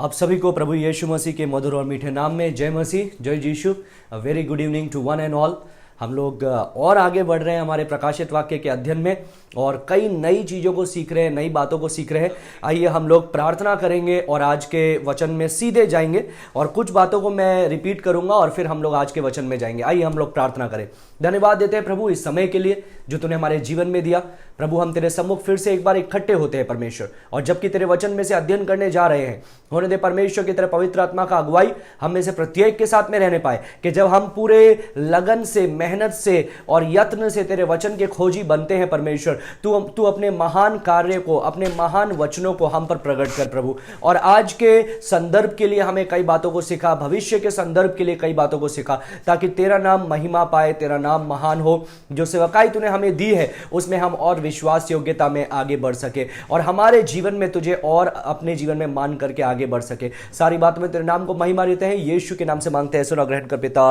आप सभी को प्रभु यीशु मसीह के मधुर और मीठे नाम में जय मसीह, जय Yeshu. Very good evening to one and all. हम लोग और आगे बढ़ रहे हैं हमारे प्रकाशित वाक्य के अध्ययन में और कई नई चीज़ों को सीख रहे हैं, नई बातों को सीख रहे हैं। आइए हम लोग प्रार्थना करेंगे और आज के वचन में सीधे जाएंगे और कुछ बातों को मैं रिपीट करूंगा और फिर हम लोग आज के वचन में जाएंगे। आइए हम लोग प्रार्थना करें। धन्यवाद देते हैं प्रभु इस समय के लिए जो तूने हमारे जीवन में दिया। प्रभु हम तेरे सम्मुख फिर से एक बार इकट्ठे होते हैं परमेश्वर, और जबकि तेरे वचन में से अध्ययन करने जा रहे हैं, होने दे परमेश्वर की तरह पवित्र आत्मा का अगुवाई हम में से प्रत्येक के साथ में रहने पाए कि जब हम पूरे लगन से, मेहनत से और यत्न से तेरे वचन के खोजी बनते हैं परमेश्वर, तू अपने महान कार्य को, अपने महान वचनों को हम पर प्रकट कर प्रभु। और आज के संदर्भ के लिए हमें कई बातों को सिखा, भविष्य के संदर्भ के लिए कई बातों को सिखा, ताकि तेरा नाम महिमा पाए, तेरा नाम महान हो। जो सेवकाई तूने हमें दी है उसमें हम और विश्वास योग्यता में आगे बढ़ सके और हमारे जीवन में तुझे और अपने जीवन में मान करके आगे बढ़ सके। सारी बातों में तेरे नाम को महिमा देते हैं, यीशु के नाम से मांगते हैं, सुना ग्रहण कर पिता,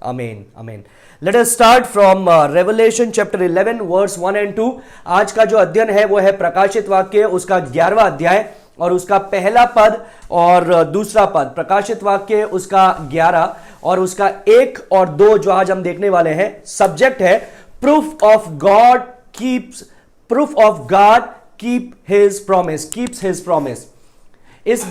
आमीन आमीन। Let us start from Revelation chapter 11 verse 1 and 2। आज का जो अध्ययन है वो है प्रकाशित वाक्य, उसका 11वां अध्याय और उसका पहला पद और दूसरा पद। प्रकाशित वाक्य उसका 11 और उसका 1 और 2 जो आज हम देखने वाले हैं। सब्जेक्ट है proof of God keep his promise, keeps his promise. इस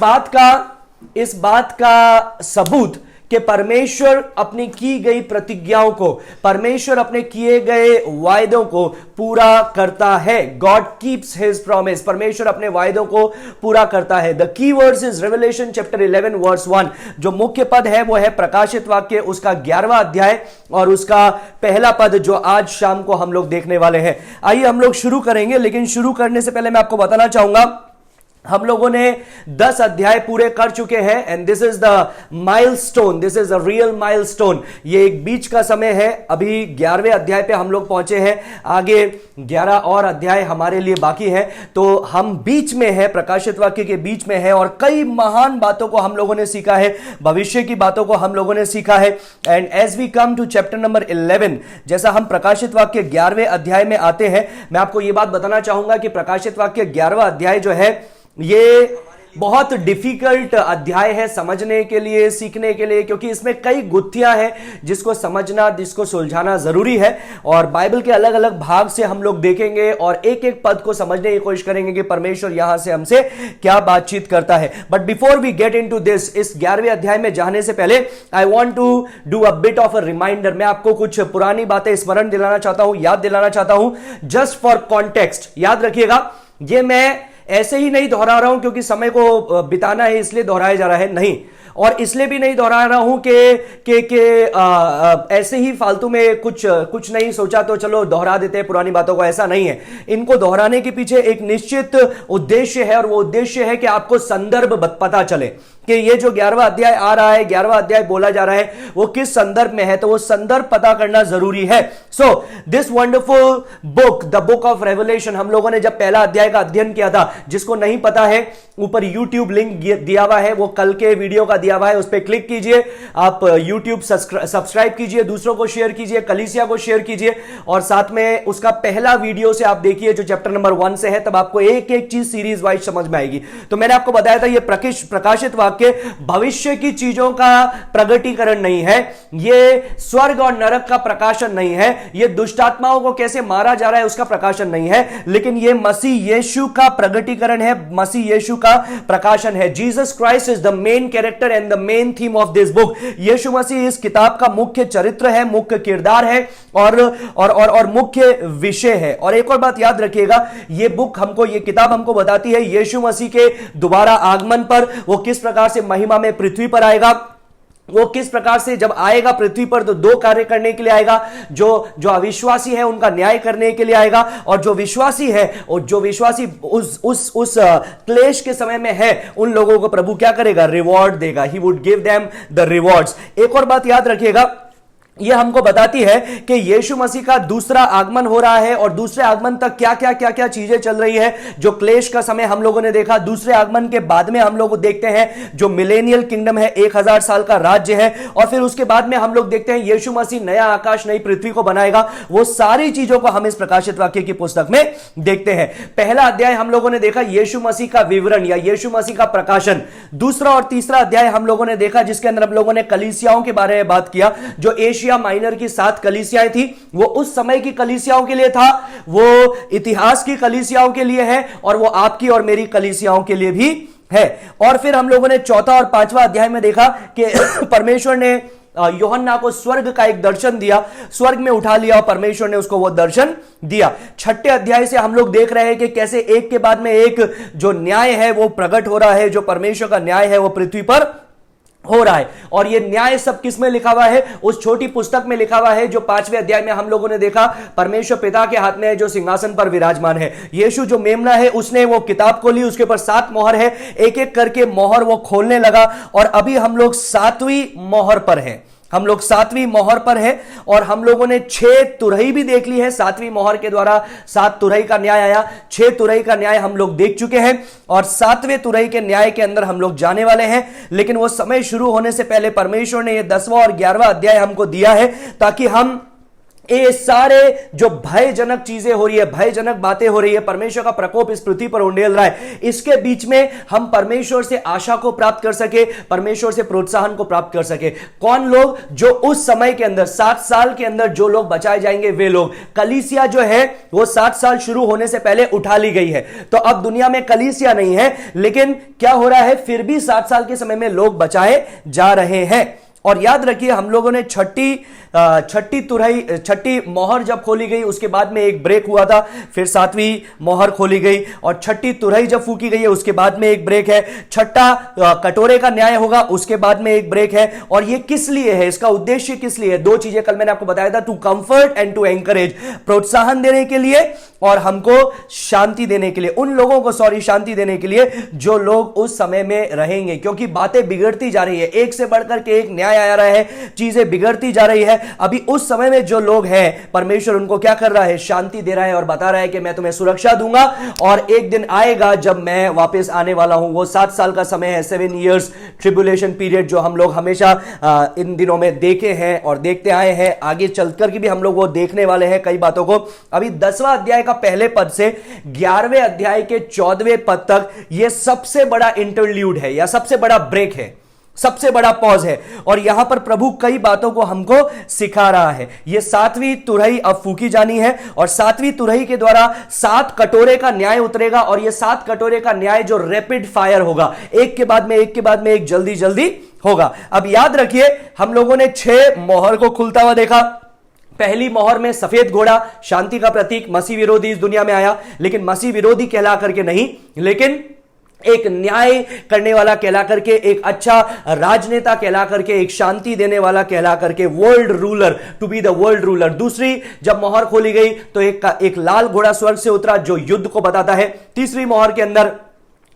बात का सबूत कि परमेश्वर अपनी की गई प्रतिज्ञाओं को, परमेश्वर अपने किए गए वायदों को पूरा करता है। गॉड कीप्स हिज प्रॉमिस, परमेश्वर अपने वायदों को पूरा करता है। The key verse is Revelation chapter 11 verse 1। जो मुख्य पद है वो है प्रकाशित वाक्य उसका 11वां अध्याय और उसका पहला पद जो आज शाम को हम लोग देखने वाले हैं। आइए हम लोग शुरू करेंगे, लेकिन शुरू करने से पहले मैं आपको बताना चाहूंगा हम लोगों ने 10 अध्याय पूरे कर चुके हैं and this is the milestone, this is a real milestone. ये एक बीच का समय है। अभी 11वें अध्याय पे हम लोग पहुंचे हैं, आगे 11 और अध्याय हमारे लिए बाकी है। तो हम बीच में है, प्रकाशित वाक्य के बीच में है और कई महान बातों को हम लोगों ने सीखा है, भविष्य की बातों को हम लोगों ने सीखा है। And as we come to chapter number 11, जैसा हम प्रकाशित वाक्य 11वें अध्याय में आते हैं, मैं आपको यह बात बताना चाहूंगा कि प्रकाशित वाक्य 11वां अध्याय जो है ये बहुत डिफिकल्ट अध्याय है समझने के लिए, सीखने के लिए, क्योंकि इसमें कई गुत्थियां हैं जिसको समझना, जिसको सुलझाना जरूरी है। और बाइबल के अलग अलग भाग से हम लोग देखेंगे और एक एक पद को समझने की कोशिश करेंगे कि परमेश्वर यहां से हमसे क्या बातचीत करता है। But before we get into this, इस 11वें अध्याय में जाने से पहले I want to do a bit of a reminder. मैं आपको कुछ पुरानी बातें स्मरण दिलाना चाहता हूं, याद दिलाना चाहता हूं, जस्ट फॉर कॉन्टेक्स्ट। याद रखिएगा, ये मैं ऐसे ही नहीं दोहरा रहा हूं क्योंकि समय को बिताना है इसलिए दोहराया जा रहा है, नहीं। और इसलिए भी नहीं दोहरा रहा हूं कि ऐसे ही फालतू में कुछ नहीं सोचा तो चलो दोहरा देते हैं पुरानी बातों को, ऐसा नहीं है। इनको दोहराने के पीछे एक निश्चित उद्देश्य है और वो उद्देश्य है कि आपको संदर्भ पता चले कि ये जो 11वां अध्याय आ रहा है, 11वां अध्याय बोला जा रहा है, वो किस संदर्भ में है, तो वो संदर्भ पता करना जरूरी है। So this wonderful book, the book of revelation, हम लोगों ने जब पहला अध्याय का अध्ययन किया था, जिसको नहीं पता है ऊपर यूट्यूब लिंक दिया हुआ है, वो कल के वीडियो का दिया हुआ है, उस पर क्लिक कीजिए, आप यूट्यूब सब्सक्राइब कीजिए, दूसरों को शेयर कीजिए, कलीसिया को शेयर कीजिए और साथ में उसका पहला वीडियो से आप देखिए जो चैप्टर नंबर 1 से है, तब आपको एक एक चीज सीरीज वाइज समझ में आएगी। तो मैंने आपको बताया था ये प्रकाशित वाक्य भविष्य की चीजों का प्रगटीकरण नहीं है, ये स्वर्ग और नरक का प्रकाशन नहीं है, ये दुष्टात्माओं को कैसे मारा जा रहा है उसका प्रकाशन नहीं है, लेकिन ये मसीह यीशु का प्रगटीकरण है, मसीह यीशु का प्रकाशन है। Jesus Christ is the main character and the main theme of this book. Yeshu Masih इस किताब का मुख्य चरित्र है, मुख्य किरदार है और मुख्य विषय है। और एक और बात याद रखिएगा, ये किताब हमको बताती है यीशु मसीह के दोबारा आगमन पर वो किस प्रकार से महिमा में पृथ्वी पर आएगा, वो किस प्रकार से जब आएगा पृथ्वी पर तो 2 कार्य करने के लिए आएगा। जो अविश्वासी है उनका न्याय करने के लिए आएगा, और जो विश्वासी है और जो विश्वासी उस क्लेश के समय में है, उन लोगों को प्रभु क्या करेगा, रिवॉर्ड देगा। He would give them the rewards. एक और बात याद रखिएगा, यह हमको बताती है कि यीशु मसीह का दूसरा आगमन हो रहा है और दूसरे आगमन तक क्या क्या क्या क्या चीजें चल रही है। जो क्लेश का समय हम लोगों ने देखा, दूसरे आगमन के बाद में हम लोग देखते हैं जो मिलेनियल किंगडम है, 1000 साल का राज्य है, और फिर उसके बाद में हम लोग देखते हैं यीशु मसीह नया आकाश नई पृथ्वी को बनाएगा। वो सारी चीजों को हम इस प्रकाशित वाक्य की पुस्तक में देखते हैं। पहला अध्याय हम लोगों ने देखा यीशु मसीह का विवरण या यीशु मसीह का प्रकाशन। दूसरा और तीसरा अध्याय हम लोगों ने देखा जिसके अंदर हम लोगों ने कलीसियाओं के बारे में बात किया। जो एशिया माइनर की 7 कलीसियाएं थी, वो उस समय की कलीसियाओं के लिए था, वो इतिहास की कलीसियाओं के लिए है, और वो आपकी और मेरी कलीसियाओं के लिए भी है। और फिर हम लोगों ने चौथा और पांचवा अध्याय में देखा कि परमेश्वर ने यूहन्ना को स्वर्ग का एक दर्शन दिया, स्वर्ग में उठा लिया और परमेश्वर ने उसको वो दर्शन दिया। छठे अध्याय से हम लोग देख रहे हैं कि कैसे एक के बाद में एक जो न्याय है वो प्रकट हो रहा है, जो परमेश्वर का न्याय है वो पृथ्वी पर हो रहा है। और ये न्याय सब किस में लिखा हुआ है? उस छोटी पुस्तक में लिखा हुआ है जो 5वें अध्याय में हम लोगों ने देखा परमेश्वर पिता के हाथ में है जो सिंहासन पर विराजमान है। यीशु जो मेमना है उसने वो किताब खोली, उसके ऊपर 7 मोहर है, एक एक करके मोहर वो खोलने लगा, और अभी हम लोग 7वीं मोहर पर हैं। हम लोग 7वीं मोहर पर है और हम लोगों ने 6 तुरही भी देख ली है। 7वीं मोहर के द्वारा 7 तुरही का न्याय आया। 6 तुरही का न्याय हम लोग देख चुके हैं और 7वें तुरही के न्याय के अंदर हम लोग जाने वाले हैं। लेकिन वो समय शुरू होने से पहले परमेश्वर ने ये 10वां और 11वां अध्याय हमको दिया है ताकि हम ये सारे जो भयजनक चीजें हो रही है, भयजनक बातें हो रही है, परमेश्वर का प्रकोप इस पृथ्वी पर उंडेल रहा है, इसके बीच में हम परमेश्वर से आशा को प्राप्त कर सके, परमेश्वर से प्रोत्साहन को प्राप्त कर सके। कौन लोग? जो उस समय के अंदर 7 साल के अंदर जो लोग बचाए जाएंगे वे लोग। कलीसिया जो है वो 7 साल शुरू होने से पहले उठा ली गई है, तो अब दुनिया में कलीसिया नहीं है, लेकिन क्या हो रहा है, फिर भी 7 साल के समय में लोग बचाए जा रहे हैं। और याद रखिए हम लोगों ने छठी मोहर जब खोली गई उसके बाद में एक ब्रेक हुआ था, फिर 7वीं मोहर खोली गई और छठी तुरही जब फूकी गई है उसके बाद में एक ब्रेक है। छठा कटोरे का न्याय होगा उसके बाद में एक ब्रेक है। और ये किस लिए है, इसका उद्देश्य किस लिए है? 2 चीजें कल मैंने आपको बताया था, to comfort and to encourage, प्रोत्साहन देने के लिए और हमको शांति देने के लिए, उन लोगों को शांति देने के लिए जो लोग उस समय में रहेंगे, क्योंकि बातें बिगड़ती जा रही है, एक से बढ़कर के एक न्याय आ रहा है, चीजें बिगड़ती जा रही है। अभी उस समय में जो लोग हैं परमेश्वर उनको क्या कर रहा है? शांति दे रहा है और बता रहा है कि मैं तुम्हें सुरक्षा दूंगा और एक दिन आएगा जब मैं वापस आने वाला हूं। वो 7 साल का समय है, 7 इयर्स ट्रिबुलेशन पीरियड, जो हम लोग हमेशा इन दिनों में देखे हैं और देखते आए हैं, आगे चलकर के भी हम लोग वो देखने वाले हैं कई बातों को। अभी 10वां अध्याय का पहले पद से 11वें अध्याय के 14वें पद तक ये सबसे बड़ा इंटरल्यूड है या सबसे बड़ा ब्रेक है, सबसे बड़ा पॉज है। और यहां पर प्रभु कई बातों को हमको सिखा रहा है। ये 7वीं तुरही अब फूकी जानी है और 7वीं तुरही के द्वारा 7 कटोरे का न्याय उतरेगा और ये 7 कटोरे का न्याय जो रैपिड फायर होगा, एक के बाद में एक के बाद में एक, जल्दी जल्दी होगा। अब याद रखिए हम लोगों ने 6 मोहर को खुलता हुआ देखा। पहली मोहर में सफेद घोड़ा, शांति का प्रतीक, मसीह विरोधी इस दुनिया में आया, लेकिन मसीह विरोधी कहला करके नहीं, लेकिन एक न्याय करने वाला कहला करके, एक अच्छा राजनेता कहला करके, एक शांति देने वाला कहला करके, world ruler, to be the world ruler. दूसरी जब मोहर खोली गई तो एक लाल घोड़ा स्वर्ग से उतरा जो युद्ध को बताता है। तीसरी मोहर के अंदर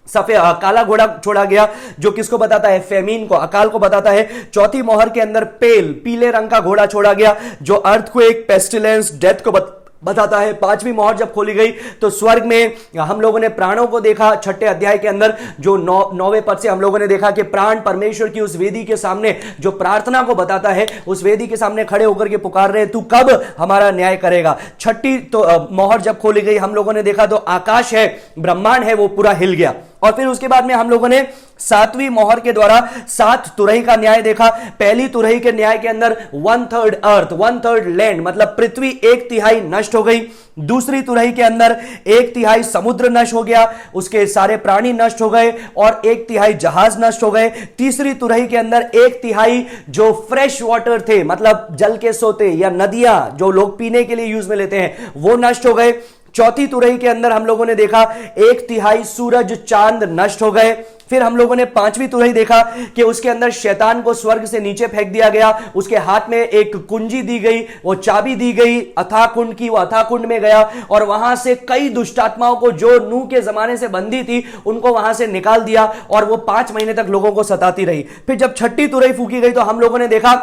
सफेद काला घोड़ा छोड़ा गया जो किसको बताता है? फेमीन को, अकाल को बताता है। चौथी मोहर के अंदर पीले रंग का घोड़ा छोड़ा गया जो अर्थक्वेक, पेस्टिलेंस, डेथ को बताता है। 5वीं मोहर जब खोली गई तो स्वर्ग में हम लोगों ने प्राणों को देखा। 6ठे अध्याय के अंदर जो 9वें पद से हम लोगों ने देखा कि प्राण परमेश्वर की उस वेदी के सामने, जो प्रार्थना को बताता है, उस वेदी के सामने खड़े होकर के पुकार रहे, तू कब हमारा न्याय करेगा। 6ठी तो मोहर जब खोली गई हम लोगों ने देखा तो आकाश है, ब्रह्मांड है, वो पूरा हिल गया। और फिर उसके बाद में हम लोगों ने 7वीं मोहर के द्वारा 7 तुरही का न्याय देखा। पहली तुरही के न्याय के अंदर 1/3 अर्थ, 1/3 लैंड, मतलब पृथ्वी 1/3 नष्ट हो गई। दूसरी तुरही के अंदर 1/3 समुद्र नष्ट हो गया, उसके सारे प्राणी नष्ट हो गए और 1/3 जहाज नष्ट हो गए। तीसरी तुरही के अंदर 1/3 जो फ्रेश वाटर थे, मतलब जल के सोते या नदियां जो लोग पीने के लिए यूज में लेते हैं, वो नष्ट हो गए। चौथी तुरही के अंदर हम लोगों ने देखा 1/3 सूरज चांद नष्ट हो गए। फिर हम लोगों ने 5वीं तुरही देखा कि उसके अंदर शैतान को स्वर्ग से नीचे फेंक दिया गया, उसके हाथ में एक कुंजी दी गई, वो चाबी दी गई अथाह कुंड की, वो अथाह कुंड में गया और वहां से कई दुष्टात्माओं को जो नूह के जमाने से बंदी थी उनको वहां से निकाल दिया और वो 5 महीने तक लोगों को सताती रही। फिर जब 6ठी तुरही फूकी गई तो हम लोगों ने देखा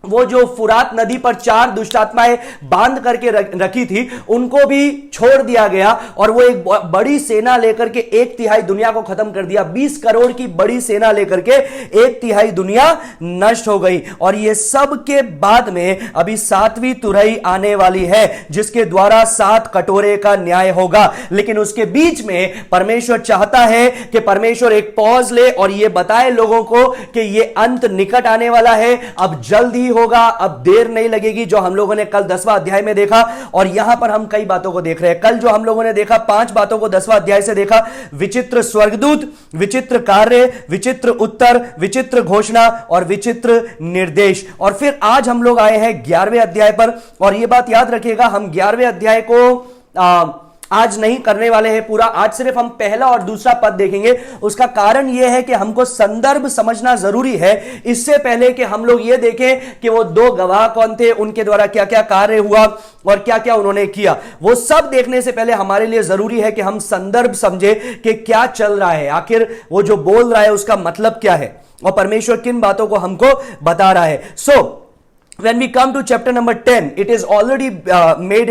वो जो फुरात नदी पर 4 दुष्ट आत्माएं बांध करके रखी थी, उनको भी छोड़ दिया गया और वो एक बड़ी सेना लेकर के 1/3 दुनिया को खत्म कर दिया। 20 करोड़ की बड़ी सेना लेकर के 1/3 दुनिया नष्ट हो गई। और ये सब के बाद में अभी 7वीं तुरही आने वाली है, जिसके द्वारा 7 कटोरे का न्याय होगा। लेकिन उसके बीच में परमेश्वर चाहता है कि परमेश्वर एक पॉज ले और ये बताए लोगों को कि ये अंत निकट आने वाला है, अब जल्दी होगा, अब देर नहीं लगेगी। जो हम लोगों ने कल 10वां अध्याय में देखा, और यहां पर हम कई बातों को देख रहे हैं। कल जो हम लोगों ने देखा, 5 बातों को 10वां अध्याय से देखा। विचित्र स्वर्गदूत, विचित्र कार्य, विचित्र उत्तर, विचित्र घोषणा और विचित्र निर्देश। और फिर आज हम लोग आए हैं 11वें अध्याय पर। और यह बात याद रखिएगा, हम 11वें अध्याय को आज नहीं करने वाले हैं पूरा। आज सिर्फ हम पहला और दूसरा पद देखेंगे। उसका कारण यह है कि हमको संदर्भ समझना जरूरी है, इससे पहले कि हम लोग यह देखें कि वो 2 गवाह कौन थे, उनके द्वारा क्या क्या कार्य हुआ और क्या क्या उन्होंने किया। वो सब देखने से पहले हमारे लिए जरूरी है कि हम संदर्भ समझे कि क्या चल रहा है, आखिर वो जो बोल रहा है उसका मतलब क्या है और परमेश्वर किन बातों को हमको बता रहा है। When we come to chapter number 10, it is already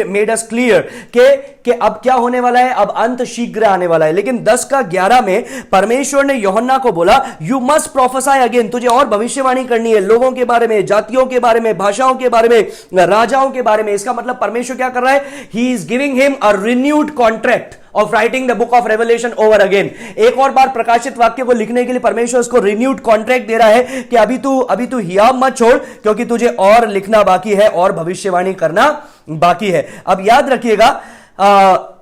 made us clear कि अब क्या होने वाला है, अब अंत शीघ्र आने वाला है। लेकिन 10 का 11 में परमेश्वर ने यूहन्ना को बोला, यू मस्ट प्रोफेसाई अगेन, तुझे और भविष्यवाणी करनी है लोगों के बारे में, जातियों के बारे में, भाषाओं के बारे में, राजाओं के बारे में। इसका मतलब परमेश्वर क्या कर रहा है, he is giving him a renewed contract of writing the book of revelation over again. एक और बार प्रकाशित वाक्य को लिखने के लिए परमेश्वर उसको रिन्यूड कॉन्ट्रैक्ट दे रहा है कि अभी तू हियाव मत छोड़, क्योंकि तुझे और लिखना बाकी है और भविष्यवाणी करना बाकी है। अब याद रखिएगा,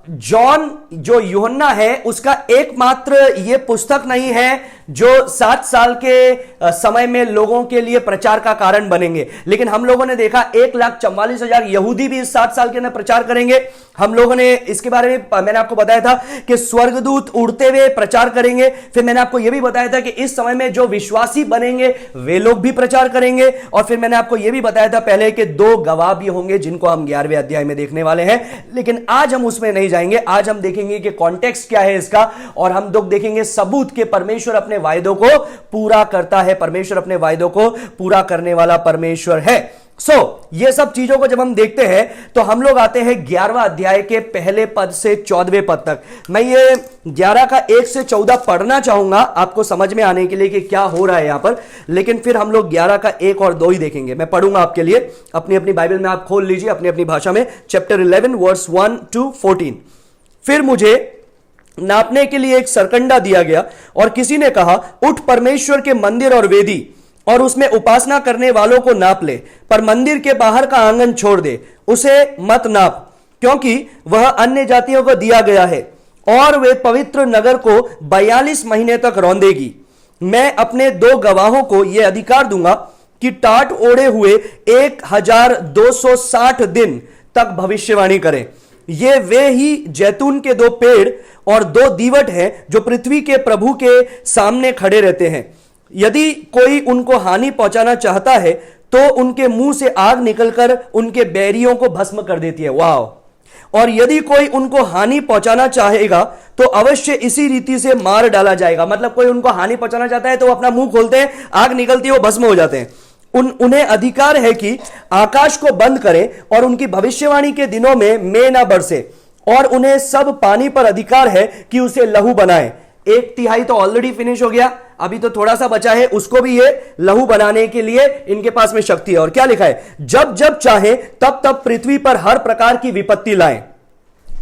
जॉन जो यूहन्ना है उसका एकमात्र यह पुस्तक नहीं है जो 7 साल के समय में लोगों के लिए प्रचार का कारण बनेंगे। लेकिन हम लोगों ने देखा 1,44,000 यहूदी भी इस 7 साल के अंदर प्रचार करेंगे। हम लोगों ने इसके बारे में मैंने आपको बताया था कि स्वर्गदूत उड़ते हुए प्रचार करेंगे। फिर मैंने आपको यह भी बताया था कि इस समय में जो विश्वासी बनेंगे वे लोग भी प्रचार करेंगे। और फिर मैंने आपको यह भी बताया था पहले कि 2 गवाह भी होंगे जिनको हम 11वें अध्याय में देखने वाले हैं। लेकिन आज हम उसमें नहीं जाएंगे। आज हम देखेंगे कि कॉन्टेक्स्ट क्या है इसका, और हम लोग देखेंगे सबूत के परमेश्वर अपने वायदों को पूरा करता है। परमेश्वर अपने वायदों को पूरा करने वाला परमेश्वर है। ये सब चीजों को जब हम देखते हैं तो हम लोग आते हैं 11वां अध्याय के पहले पद से 14वें पद तक। मैं ये 11 का 1 से 14 पढ़ना चाहूंगा आपको समझ में आने के लिए कि क्या हो रहा है यहां पर। लेकिन फिर हम लोग 11 का 1 और 2 ही देखेंगे। मैं पढ़ूंगा आपके लिए, अपनी अपनी बाइबल में आप खोल लीजिए अपनी अपनी भाषा में, चैप्टर 11 वर्स 1 to 14। फिर मुझे नापने के लिए एक सरकंडा दिया गया और किसी ने कहा, उठ परमेश्वर के मंदिर और वेदी और उसमें उपासना करने वालों को नाप ले, पर मंदिर के बाहर का आंगन छोड़ दे, उसे मत नाप, क्योंकि वह अन्य जातियों को दिया गया है और वे पवित्र नगर को 42 महीने तक रौंदेगी। मैं अपने 2 गवाहों को यह अधिकार दूंगा कि टाट ओढ़े हुए 1260 दिन तक भविष्यवाणी करें। ये वे ही जैतून के 2 पेड़ और 2 दीवट हैं जो पृथ्वी के प्रभु के सामने खड़े रहते हैं। यदि कोई उनको हानि पहुंचाना चाहता है तो उनके मुंह से आग निकलकर उनके बैरियों को भस्म कर देती है। वाह! और यदि कोई उनको हानि पहुंचाना चाहेगा तो अवश्य इसी रीति से मार डाला जाएगा। मतलब कोई उनको हानि पहुंचाना चाहता है तो अपना मुंह खोलते हैं, आग निकलती है, वो भस्म हो जाते हैं। उन्हें अधिकार है कि आकाश को बंद करें और उनकी भविष्यवाणी के दिनों में मेघ ना बरसे, और उन्हें सब पानी पर अधिकार है कि उसे लहू बनाए। 1/3 तो ऑलरेडी फिनिश हो गया, अभी तो थोड़ा सा बचा है, उसको भी ये लहू बनाने के लिए इनके पास में शक्ति है। और क्या लिखा है, जब जब चाहे तब तब पृथ्वी पर हर प्रकार की विपत्ति लाएं।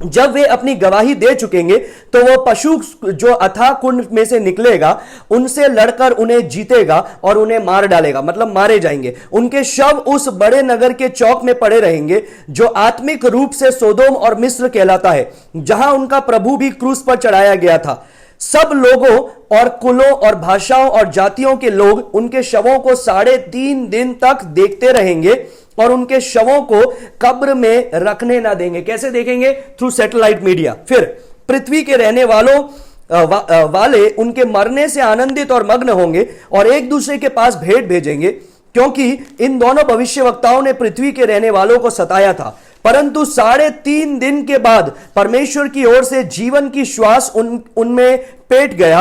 जब वे अपनी गवाही दे चुकेंगे तो वो पशु जो अथाह कुंड में से निकलेगा उनसे लड़कर उन्हें जीतेगा और उन्हें मार डालेगा, मतलब मारे जाएंगे। उनके शव उस बड़े नगर के चौक में पड़े रहेंगे जो आत्मिक रूप से सोदोम और मिस्र कहलाता है, जहां उनका प्रभु भी क्रूस पर चढ़ाया गया था। सब लोगों और कुलों और भाषाओं और जातियों के लोग उनके शवों को 3.5 दिन तक देखते रहेंगे और उनके शवों को कब्र में रखने ना देंगे। कैसे देखेंगे? Through satellite media. फिर पृथ्वी के रहने वाले उनके मरने से आनंदित और मग्न होंगे और एक दूसरे के पास भेंट भेजेंगे, क्योंकि इन दोनों भविष्यवक्ताओं ने पृथ्वी के रहने वालों को सताया था। परंतु 3.5 दिन के बाद परमेश्वर की ओर से जीवन की श्वास उनमें पेट गया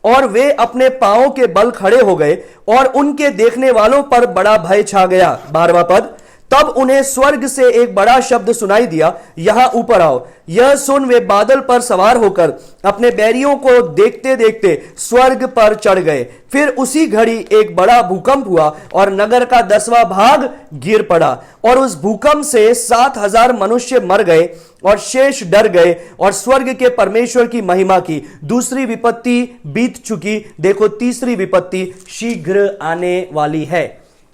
और वे अपने पांवों के बल खड़े हो गए और उनके देखने वालों पर बड़ा भय छा गया। 12वां पद, तब उन्हें स्वर्ग से एक बड़ा शब्द सुनाई दिया, यहां ऊपर आओ। यह सुन वे बादल पर सवार होकर अपने बैरियों को देखते देखते स्वर्ग पर चढ़ गए। फिर उसी घड़ी एक बड़ा भूकंप हुआ और नगर का 10वां भाग गिर पड़ा और उस भूकंप से 7,000 मनुष्य मर गए और शेष डर गए और स्वर्ग के परमेश्वर की महिमा की। दूसरी विपत्ति बीत चुकी, देखो तीसरी विपत्ति शीघ्र आने वाली है।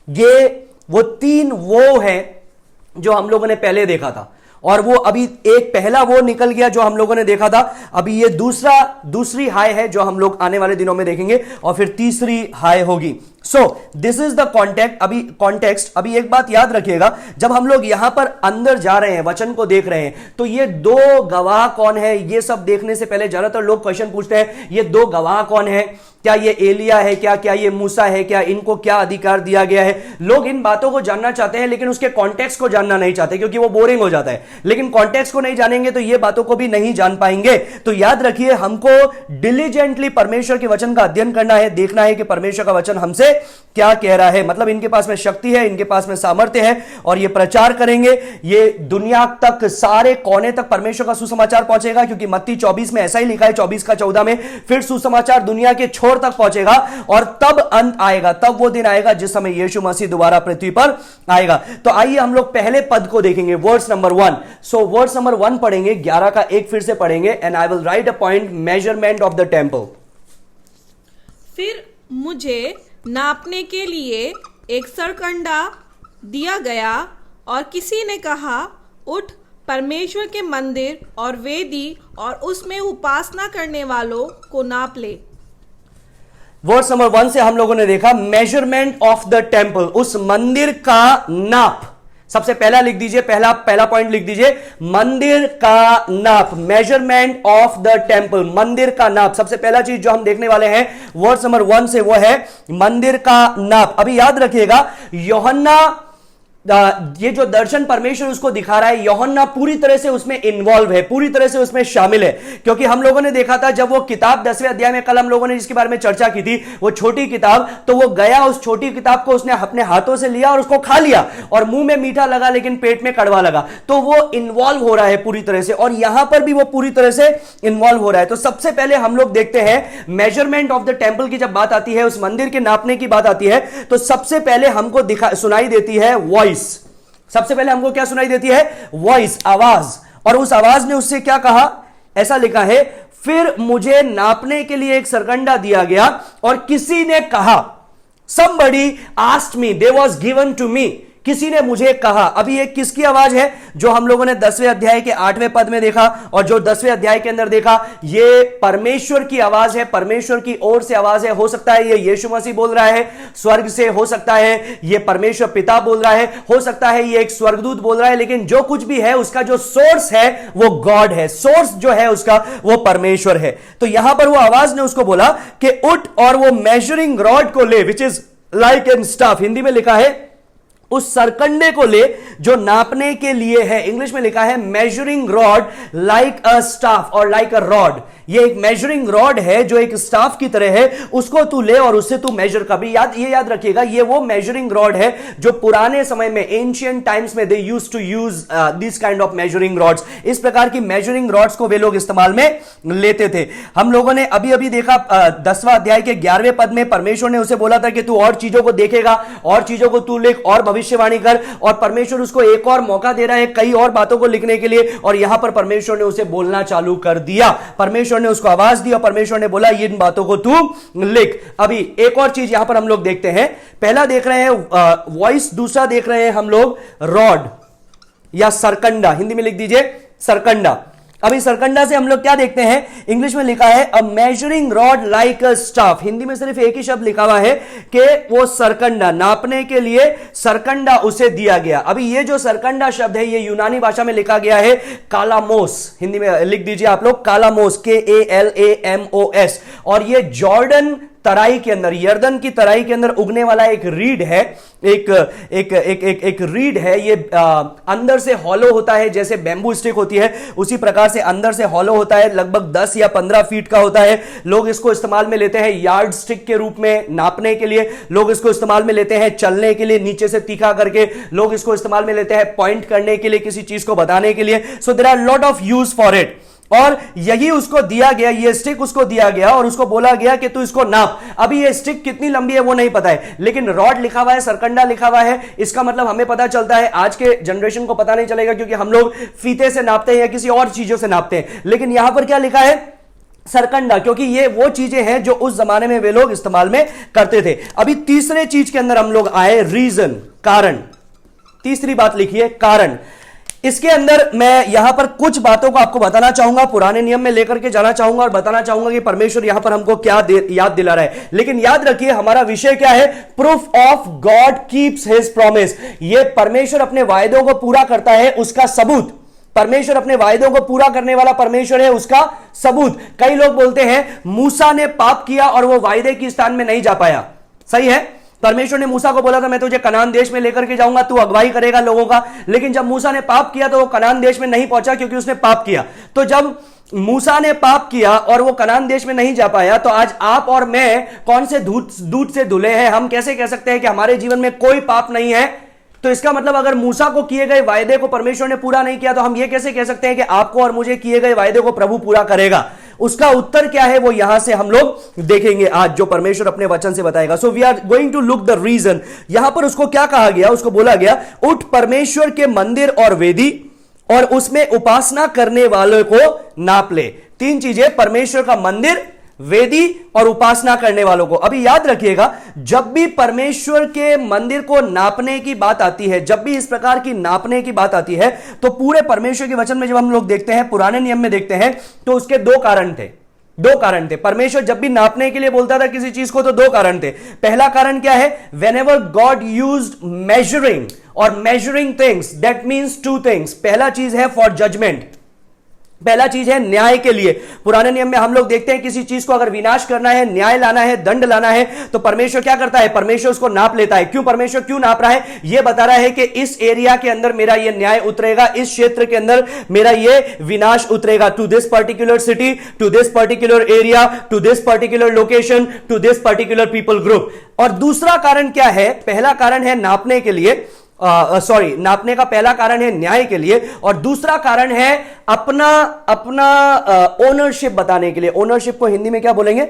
ये वो 3 वो है जो हम लोगों ने पहले देखा था, और वो अभी एक पहला वो निकल गया जो हम लोगों ने देखा था। अभी ये दूसरी हाई है जो हम लोग आने वाले दिनों में देखेंगे, और फिर तीसरी हाई होगी। So this is the context. अभी एक बात याद रखिएगा, जब हम लोग यहां पर अंदर जा रहे हैं, वचन को देख रहे हैं, तो ये 2 गवाह कौन है, ये सब देखने से पहले ज्यादातर लोग क्वेश्चन पूछते हैं, ये 2 गवाह कौन है? क्या ये एलिया है? क्या ये मूसा है? क्या इनको क्या अधिकार दिया गया है? लोग इन बातों को जानना चाहते हैं, लेकिन उसके कॉन्टेक्स्ट को जानना नहीं चाहते, क्योंकि वो बोरिंग हो जाता है। लेकिन कॉन्टेक्स्ट को नहीं जानेंगे तो ये बातों को भी नहीं जान पाएंगे। तो याद रखिए, हमको डिलीजेंटली परमेश्वर के वचन का अध्ययन करना है, देखना है कि परमेश्वर का वचन हमसे क्या कह रहा है। मतलब इनके पास में शक्ति है, इनके पास में सामर्थ्य है, और ये प्रचार करेंगे, ये दुनिया तक, सारे कोने तक परमेश्वर का सुसमाचार पहुंचेगा, क्योंकि मत्ती 24 में ऐसा ही लिखा है, 24:14 में, फिर सुसमाचार दुनिया के छोर तक पहुंचेगा और तब अंत आएगा, तब वो दिन आएगा जिस समय यीशु मसीह दोबारा पृथ्वी पर आएगा। तो आइए हम लोग पहले पद को देखेंगे, वर्स नंबर 1। सो वर्स नंबर 1 पढ़ेंगे, 11 का 1 फिर से पढ़ेंगे। And I will write a point, measurement of the temple. फिर मुझे नापने के लिए एक सरकंडा दिया गया और किसी ने कहा, उठ, परमेश्वर के मंदिर और वेदी और उसमें उपासना करने वालों को नाप ले। वर्स नंबर 1 से हम लोगों ने देखा मेजरमेंट ऑफ द टेंपल, उस मंदिर का नाप। सबसे पहला लिख दीजिए, पहला पॉइंट लिख दीजिए, मंदिर का नाप, मेजरमेंट ऑफ द टेंपल, मंदिर का नाप। सबसे पहला चीज जो हम देखने वाले हैं वर्स नंबर 1 से, वो है मंदिर का नाप। अभी याद रखिएगा, यूहन्ना ये जो दर्शन परमेश्वर उसको दिखा रहा है, यूहन्ना पूरी तरह से उसमें इन्वॉल्व है, पूरी तरह से उसमें शामिल है। क्योंकि हम लोगों ने देखा था जब वो किताब 10वें अध्याय में, कल हम लोगों ने जिसके बारे में चर्चा की थी, वो छोटी किताब, तो वो गया, उस छोटी किताब को उसने अपने हाथों से लिया और उसको खा लिया, और मुंह में मीठा लगा लेकिन पेट में कड़वा लगा। तो वो इन्वॉल्व हो रहा है पूरी तरह से, और यहां पर भी वो पूरी तरह से इन्वॉल्व हो रहा है। तो सबसे पहले हम लोग देखते हैं मेजरमेंट ऑफ द टेंपल की जब बात आती है, उस मंदिर के नापने की बात आती है, तो सबसे पहले हमको सुनाई देती है वॉइस। सबसे पहले हमको क्या सुनाई देती है? वॉइस, आवाज। और उस आवाज ने उससे क्या कहा? ऐसा लिखा है, फिर मुझे नापने के लिए एक सरकंडा दिया गया और किसी ने कहा, somebody asked me, they was given to me, किसी ने मुझे कहा। अभी एक किसकी आवाज है? जो हम लोगों ने 10वें अध्याय के 8वें पद में देखा, और जो 10वें अध्याय के अंदर देखा, ये परमेश्वर की आवाज है, परमेश्वर की ओर से आवाज है। हो सकता है ये यीशु मसीह बोल रहा है स्वर्ग से, हो सकता है ये परमेश्वर पिता बोल रहा है, हो सकता है ये एक स्वर्गदूत बोल रहा है, लेकिन जो कुछ भी है उसका जो सोर्स है वो गॉड है, सोर्स जो है उसका वो परमेश्वर है। तो यहां पर वो आवाज ने उसको बोला कि उठ और वो मेजरिंग रॉड को ले, which is like an staff, Hindi में लिखा है उस सरकंडे को ले जो नापने के लिए है। इंग्लिश में लिखा है measuring rod like a staff और लाइक अ रॉड। ये एक मेजरिंग रॉड है जो एक स्टाफ की तरह है, उसको तू ले और उससे तू मेजर कर। ये याद रखिएगा, ये वो मेजरिंग रॉड है जो पुराने समय में, एंशिएंट टाइम्स में, they used to use this kind of measuring rods. इस प्रकार की मेजरिंग रॉड्स को वे लोग इस्तेमाल में लेते थे। हम लोगों ने अभी देखा 10वां अध्याय के 11वें पद में परमेश्वर ने उसे बोला था कि तू और चीजों को देखेगा, और चीजों को तू लिख और भविष्यवाणी कर, और परमेश्वर उसको एक और मौका दे रहा है कई और बातों को लिखने के लिए, और यहां पर परमेश्वर ने उसे बोलना चालू कर दिया। परमेश्वर ने उसको आवाज दी और परमेश्वर ने बोला इन बातों को तू लिख। अभी एक और चीज यहां पर हम लोग देखते हैं, पहला देख रहे हैं वॉइस, दूसरा देख रहे हैं हम लोग रॉड या सरकंडा, हिंदी में लिख दीजिए सरकंडा। अभी सरकंडा से हम लोग क्या देखते हैं? इंग्लिश में लिखा है a measuring rod like a staff. Hindi में सिर्फ एक ही शब्द लिखा हुआ है कि वो सरकंडा, नापने के लिए सरकंडा उसे दिया गया। अभी ये जो सरकंडा शब्द है ये यूनानी भाषा में लिखा गया है कालामोस, हिंदी में लिख दीजिए आप लोग कालामोस, KALAMOS, और ये जॉर्डन तराई के अंदर, यर्दन की तराई के अंदर उगने वाला एक रीड है, एक रीड है। ये अंदर से हॉलो होता है, जैसे बैम्बू स्टिक होती है उसी प्रकार से अंदर से हॉलो होता है, लगभग 10 या 15 फीट का होता है। लोग इसको इस्तेमाल में लेते हैं यार्ड स्टिक के रूप में नापने के लिए, लोग इसको इस्तेमाल में लेते हैं चलने के लिए, नीचे से तीखा करके, लोग इसको इस्तेमाल में लेते हैं पॉइंट करने के लिए, किसी चीज को बताने के लिए। So there are lot of use for it. और यही उसको दिया गया, ये स्टिक उसको दिया गया और उसको बोला गया कि तू इसको नाप। अभी ये स्टिक कितनी लंबी है वो नहीं पता है, लेकिन रॉड लिखा हुआ है, सरकंडा लिखा हुआ है, इसका मतलब हमें पता चलता है। आज के जनरेशन को पता नहीं चलेगा क्योंकि हम लोग फीते से नापते हैं या किसी और चीजों से नापते हैं, लेकिन यहां पर क्या लिखा है? सरकंडा, क्योंकि ये वो चीजें हैं जो उस जमाने में वे लोग इस्तेमाल में करते थे। अभी तीसरे चीज के अंदर हम लोग आए, रीजन, कारण। तीसरी बात लिखिए, कारण। इसके अंदर मैं यहां पर कुछ बातों को आपको बताना चाहूंगा, पुराने नियम में लेकर के जाना चाहूंगा और बताना चाहूंगा कि परमेश्वर यहां पर हमको क्या याद दिला रहा है। लेकिन याद रखिए हमारा विषय क्या है? Proof of God keeps his promise. ये परमेश्वर अपने वायदों को पूरा करता है, उसका सबूत। परमेश्वर अपने वायदों को पूरा करने वाला परमेश्वर है, उसका सबूत। कई लोग बोलते हैं मूसा ने पाप किया और वो वायदे की स्थान में नहीं जा पाया। सही है, परमेश्वर ने मूसा को बोला था मैं तुझे कनान देश में लेकर के जाऊंगा, तू अगुवाई करेगा लोगों का, लेकिन जब मूसा ने पाप किया तो वो कनान देश में नहीं पहुंचा क्योंकि उसने पाप किया। तो जब मूसा ने पाप किया और वो कनान देश में नहीं जा पाया, तो आज आप और मैं कौन से दूध से धुले हैं? हम कैसे कह सकते हैं कि हमारे जीवन में कोई पाप नहीं है? तो इसका मतलब अगर मूसा को किए गए वायदे को परमेश्वर ने पूरा नहीं किया तो हम ये कैसे कह सकते हैं कि आपको और मुझे किए गए वायदे को प्रभु पूरा करेगा? उसका उत्तर क्या है वो यहां से हम लोग देखेंगे आज, जो परमेश्वर अपने वचन से बताएगा। So we are going to look the reason. यहां पर उसको क्या कहा गया? उसको बोला गया उठ परमेश्वर के मंदिर और वेदी और उसमें उपासना करने वालों को नाप ले। तीन चीजें, परमेश्वर का मंदिर, वेदी और उपासना करने वालों को। अभी याद रखिएगा, जब भी परमेश्वर के मंदिर को नापने की बात आती है, जब भी इस प्रकार की नापने की बात आती है, तो पूरे परमेश्वर के वचन में जब हम लोग देखते हैं, पुराने नियम में देखते हैं, तो उसके दो कारण थे। परमेश्वर जब भी नापने के लिए बोलता था किसी चीज को तो दो कारण थे। पहला कारण क्या है? व्हेनेवर गॉड यूज्ड मेजरिंग और measuring things, that means two things. पहला चीज है फॉर जजमेंट, पहला चीज है न्याय के लिए। पुराने नियम में हम लोग देखते हैं किसी चीज को अगर विनाश करना है, न्याय लाना है, दंड लाना है, तो परमेश्वर क्या करता है? परमेश्वर उसको नाप लेता है। क्यों? परमेश्वर क्यों नाप रहा है? यह बता रहा है कि इस एरिया के अंदर मेरा यह न्याय उतरेगा, इस क्षेत्र के अंदर मेरा यह विनाश उतरेगा, to this particular city, to this particular area, to this particular location, to this particular people group. और दूसरा कारण क्या है? पहला कारण है नापने के लिए, नापने का पहला कारण है न्याय के लिए, और दूसरा कारण है अपना ओनरशिप बताने के लिए। ओनरशिप को हिंदी में क्या बोलेंगे?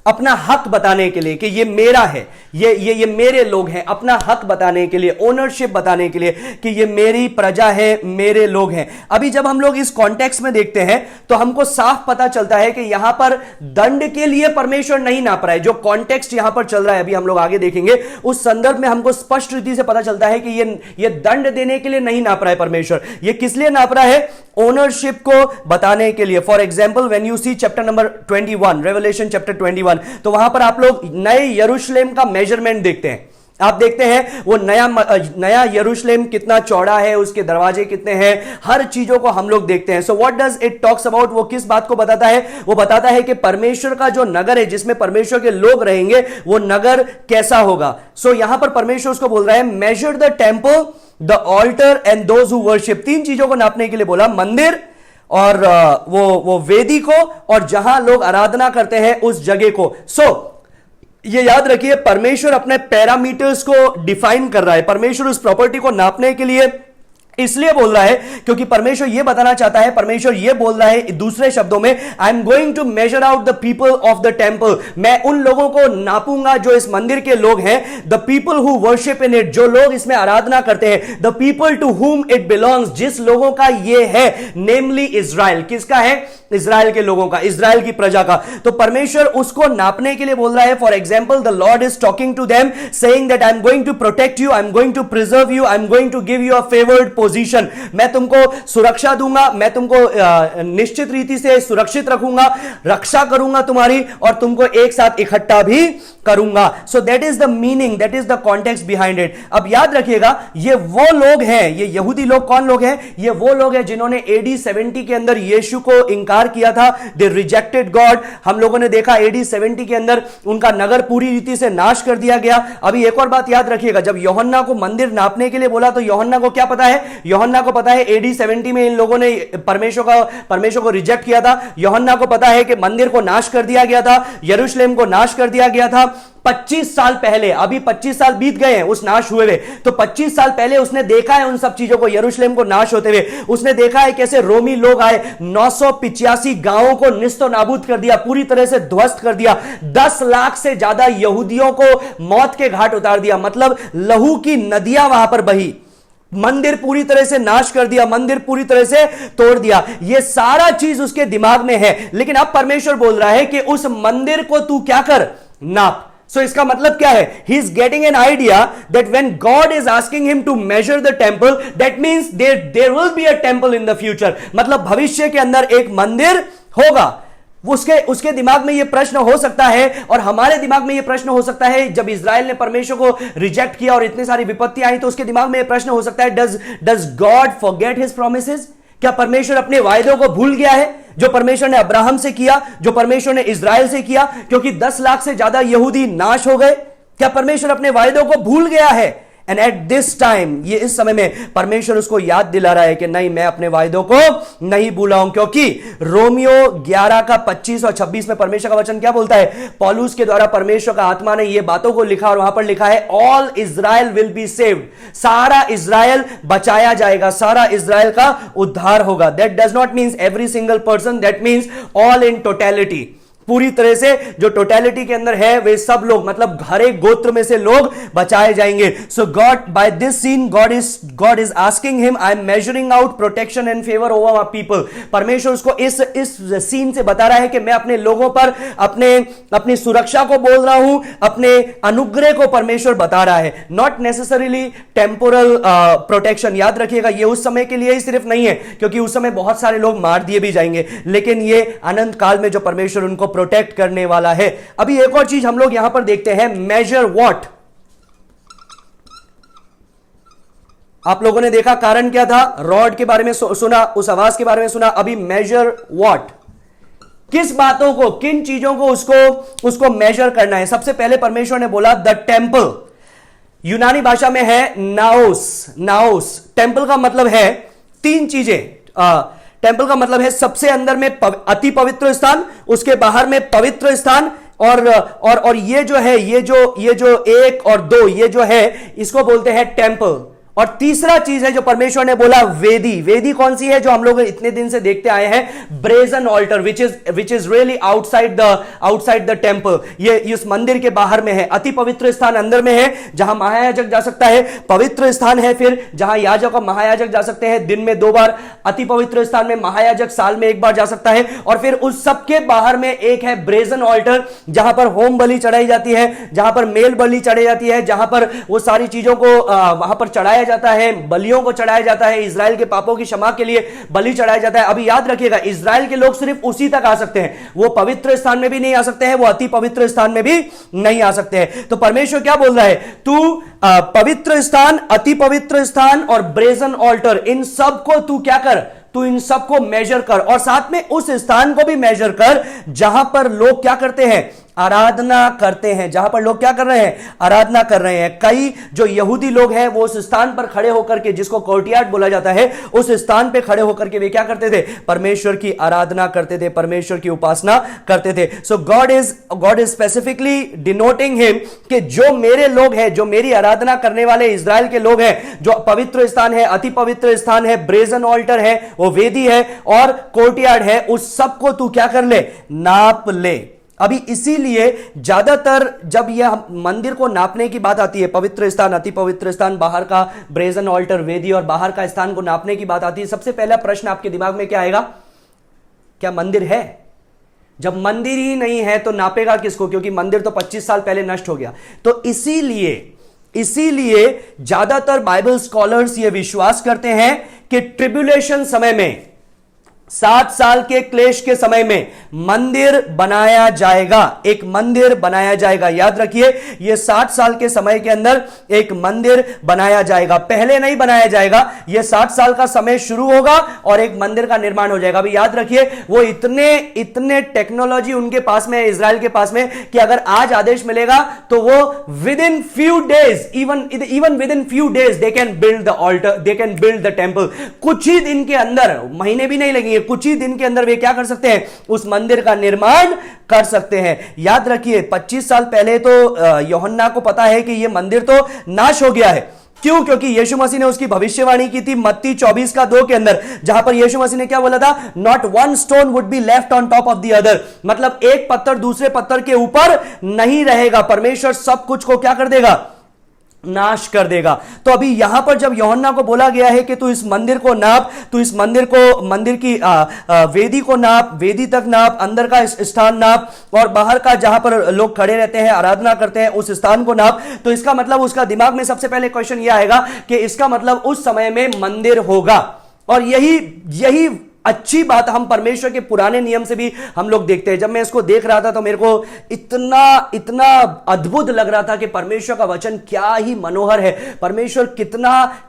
अपना हक बताने के लिए कि ये मेरा है, ये मेरे लोग हैं। अपना हक बताने के लिए, ओनरशिप बताने के लिए कि ये मेरी प्रजा है, मेरे लोग हैं। अभी जब हम लोग इस कॉन्टेक्स्ट में देखते हैं तो हमको साफ पता चलता है कि यहां पर दंड के लिए परमेश्वर नहीं नाप रहा है। जो कॉन्टेक्स्ट यहां पर चल रहा है, अभी हम लोग आगे देखेंगे, उस संदर्भ में हमको स्पष्ट रीति से पता चलता है कि ये दंड देने के लिए नहीं नाप रहा है परमेश्वर। ये किस लिए नाप रहा है? ओनरशिप को बताने के लिए। For example, when you see chapter number 21, Revelation chapter 21, तो वहां पर आप लोग नए यरूशलेम का मेजरमेंट देखते हैं। आप देखते हैं वो नया यरूशलेम कितना चौड़ा है, उसके दरवाजे कितने हैं, हर चीजों को हम लोग देखते हैं। So what does it talks about? वो किस बात को बताता है? वो बताता है कि परमेश्वर का जो नगर है, जिसमें परमेश्वर के लोग रहेंगे, वो नगर कैसा होगा। सो यहां पर परमेश्वर उसको बोल रहा है, measure the temple, the altar and those who worship. तीन चीजों को नापने के लिए बोला, मंदिर और वो वेदी को, और जहां लोग आराधना करते हैं उस जगह को। ये याद रखिए, परमेश्वर अपने पैरामीटर्स को डिफाइन कर रहा है। परमेश्वर उस प्रॉपर्टी को नापने के लिए इसलिए बोल रहा है क्योंकि परमेश्वर यह बताना चाहता है, परमेश्वर यह बोल रहा है दूसरे शब्दों में, I am going to measure out the people of the temple. मैं उन लोगों को नापूंगा जो इस मंदिर के लोग हैं, the people who worship in it, जो लोग इसमें आराधना करते हैं, the people to whom it belongs, जिस लोगों का यह है, नेमली इजराइल। किसका है? इजराइल के लोगों का, इजराइल की प्रजा का। तो परमेश्वर उसको नापने के लिए बोल रहा है। For example, the Lord is talking to them, saying that I am going to protect you, I am going to preserve you, I am going to give you a favoured position. मैं तुमको सुरक्षा दूंगा, मैं तुमको निश्चित रीति से सुरक्षित रखूंगा, रक्षा करूंगा तुम्हारी, और तुमको एक साथ इकट्ठा भी करूंगा। So that is the meaning, that is the context behind it. अब याद रखिएगा, ये वो लोग हैं, ये यहूदी लोग कौन लोग हैं? ये वो लोग हैं जिन्होंने AD 70 के अंदर यीशु को इंकार किया था। They rejected God. हम लोगों ने देखा AD 70 के अंदर उनका नगर पूरी रीति से नाश कर दिया गया। अभी एक और बात याद रखिएगा, जब यूहन्ना को मंदिर नापने के लिए बोला तो यूहन्ना को क्या पता है? यूहन्ना को पता है AD 70 में इन लोगों ने परमेश्वर को रिजेक्ट किया था। यूहन्ना को पता है कि मंदिर को नाश कर दिया गया था, यरूशलेम को नाश कर दिया गया था 25 साल पहले। अभी 25 साल बीत गए हैं उस नाश हुए हुए, तो 25 साल पहले उसने देखा है उन सब चीजों को, यरूशलेम को नाश होते हुए। उसने देखा है कैसे रोमी लोग आए, 985 गांवों को निस्तो नाबूद कर दिया, पूरी तरह से ध्वस्त कर दिया, 10 लाख से ज्यादा यहूदियों को मौत के घाट उतार दिया, मतलब लहू की नदियां वहां पर बही, मंदिर पूरी तरह से नाश कर दिया, मंदिर पूरी तरह से तोड़ दिया। यह सारा चीज उसके दिमाग में है। लेकिन अब परमेश्वर बोल रहा है कि उस मंदिर को तू क्या कर? नाप। सो इसका मतलब क्या है? He is getting an idea that when God is asking him to measure the temple, that means there will be a temple in the future. मतलब भविष्य के अंदर एक मंदिर होगा। उसके दिमाग में यह प्रश्न हो सकता है, और हमारे दिमाग में यह प्रश्न हो सकता है, जब इजराइल ने परमेश्वर को रिजेक्ट किया और इतनी सारी विपत्ति आई, तो उसके दिमाग में यह प्रश्न हो सकता है, does God forget his promises? क्या परमेश्वर अपने वायदों को भूल गया है, जो परमेश्वर ने अब्राहम से किया, जो परमेश्वर ने इजराइल से किया? क्योंकि 10 लाख से ज्यादा यहूदी नाश हो गए। क्या परमेश्वर अपने वायदों को भूल गया है? एंड एट दिस टाइम, ये इस समय में परमेश्वर उसको याद दिला रहा है कि नहीं, मैं अपने वायदों को नहीं भूला हूं। क्योंकि रोमियो 11 का 25 और 26 में परमेश्वर का वचन क्या बोलता है? पौलुस के द्वारा परमेश्वर का आत्मा ने ये बातों को लिखा, और वहां पर लिखा है all Israel will be saved. सारा इजराइल बचाया जाएगा, सारा इजराइल का उद्धार होगा। That does not means every single person, that means all in totality. पूरी तरह से जो टोटलिटी के अंदर है वे सब लोग, मतलब हर एक गोत्र में से लोग बचाए जाएंगे। So God, by this scene, God is asking him, I am measuring out protection and favour over my people. परमेश्वर उसको इस सीन से बता रहा है कि मैं अपने लोगों पर अपनी सुरक्षा को बोल रहा हूं, अपने अनुग्रह को परमेश्वर बता रहा है, नॉट नेसेसरीली टेम्पोरल प्रोटेक्शन। याद रखिएगा, ये उस समय के लिए ही सिर्फ नहीं है, क्योंकि उस समय बहुत सारे लोग मार दिए भी जाएंगे, लेकिन ये अनंत काल में जो परमेश्वर उनको प्रोटेक्ट करने वाला है। अभी एक और चीज हम लोग यहां पर देखते हैं, मेजर व्हाट। आप लोगों ने देखा कारण क्या था? रॉड के बारे में सुना, उस आवाज के बारे में सुना। अभी मेजर व्हाट, किस बातों को, किन चीजों को उसको मेजर करना है? सबसे पहले परमेश्वर ने बोला द टेंपल। यूनानी भाषा में है नाओस। टेंपल का मतलब है 3 चीजें। टेंपल का मतलब है सबसे अंदर में अति पवित्र स्थान, उसके बाहर में पवित्र स्थान, और ये जो है, ये जो 1 और 2, ये जो है इसको बोलते हैं टेंपल। और तीसरा चीज है जो परमेश्वर ने बोला, वेदी। वेदी कौन सी है जो हम लोग इतने दिन से देखते आए हैं? Brazen altar, which is really outside the temple. ये इस मंदिर के बाहर में है। अति पवित्र स्थान अंदर में है, जहां महायाजक जा सकता है। पवित्र स्थान है फिर जहां याजक और महायाजक जा सकते हैं दिन में 2 बार। अति पवित्र स्थान में महायाजक साल में 1 बार जा सकता है। और फिर उस सबके बाहर में एक है ब्रेजन ऑल्टर, जहां पर होम बलि चढ़ाई जाती है, जहां पर मेल बलि चढ़ाई जाती है, जहां पर वो सारी चीजों को वहां पर चढ़ाया जाता है, बलियों को चढ़ाया जाता है, इजराइल के पापों की क्षमा के लिए बलि चढ़ाया जाता है। अभी याद रखिएगा, इजराइल के लोग सिर्फ उसी तक आ सकते हैं, वो पवित्र स्थान में भी नहीं आ सकते हैं, वो अति पवित्र स्थान में भी नहीं आ सकते हैं। तो परमेश्वर क्या बोल रहा है? तू पवित्र स्थान, अति पवित्र स्थान और ब्रेजन ऑल्टर, इन सब को तू क्या कर? तू इन सबको मेजर कर, और साथ में उस स्थान को भी मेजर कर जहां पर लोग क्या करते हैं? आराधना करते हैं। जहां पर लोग क्या कर रहे हैं? आराधना कर रहे हैं। कई जो यहूदी लोग हैं वो उस स्थान पर खड़े होकर के, जिसको कोर्टयार्ड बोला जाता है, उस स्थान पे खड़े होकर के वे क्या करते थे? परमेश्वर की आराधना करते थे, परमेश्वर की उपासना करते थे। So God is specifically denoting him कि जो मेरे लोग हैं, जो मेरी आराधना करने वाले इजराइल के लोग हैं, जो पवित्र स्थान है, अति पवित्र स्थान है, ब्रेजन ऑल्टर है, वो वेदी है और कोर्टयार्ड है, उस सबको तू क्या कर ले? नाप ले। अभी इसीलिए ज्यादातर जब यह मंदिर को नापने की बात आती है, पवित्र स्थान, अति पवित्र स्थान, बाहर का ब्रेजन ऑल्टर, वेदी और बाहर का स्थान को नापने की बात आती है, सबसे पहला प्रश्न आपके दिमाग में क्या आएगा? क्या मंदिर है? जब मंदिर ही नहीं है तो नापेगा किसको? क्योंकि मंदिर तो 25 साल पहले नष्ट हो गया। तो इसीलिए ज्यादातर बाइबल स्कॉलर्स ये विश्वास करते हैं कि ट्रिब्यूलेशन समय में 7 साल के क्लेश के समय में मंदिर बनाया जाएगा, एक मंदिर बनाया जाएगा। याद रखिए, यह 60 साल के समय के अंदर एक मंदिर बनाया जाएगा, पहले नहीं बनाया जाएगा। यह 60 साल का समय शुरू होगा और एक मंदिर का निर्माण हो जाएगा। अभी याद रखिए, वो इतने टेक्नोलॉजी उनके पास में है, इजराइल के पास में, कि अगर आज आदेश मिलेगा तो वो within few days, even within few days they can build the altar, they can build the temple. कुछ ही दिन के अंदर, महीने भी नहीं लगेंगे, कुछ ही दिन के अंदर वे क्या कर सकते हैं, उस मंदिर का निर्माण कर सकते हैं। याद रखिए, 25 साल पहले तो यूहन्ना को पता है कि यह मंदिर तो नाश हो गया है। क्यों? क्योंकि यीशु मसीह ने उसकी भविष्यवाणी की थी मत्ती 24:2 के अंदर, जहां पर यीशु मसीह ने क्या बोला था, not one stone would be left on top of the other, मतलब एक पत्थर दूसरे पत्थर के ऊपर नहीं रहेगा। परमेश्वर सब कुछ को क्या कर देगा, नाश कर देगा। तो अभी यहां पर जब यूहन्ना को बोला गया है कि तू इस मंदिर को नाप, तू इस मंदिर की वेदी को नाप, वेदी तक नाप, अंदर का स्थान नाप, और बाहर का जहां पर लोग खड़े रहते हैं, आराधना करते हैं, उस स्थान को नाप, तो इसका मतलब उसका दिमाग में सबसे पहले क्वेश्चन यह आएगा कि इसका मतलब उस समय में मंदिर होगा। और यही अच्छी बात हम परमेश्वर के पुराने नियम से भी हम लोग देखते हैं। जब मैं इसको देख रहा था तो मेरे को इतना अद्भुत लग रहा था कि परमेश्वर का वचन क्या ही मनोहर है, परमेश्वर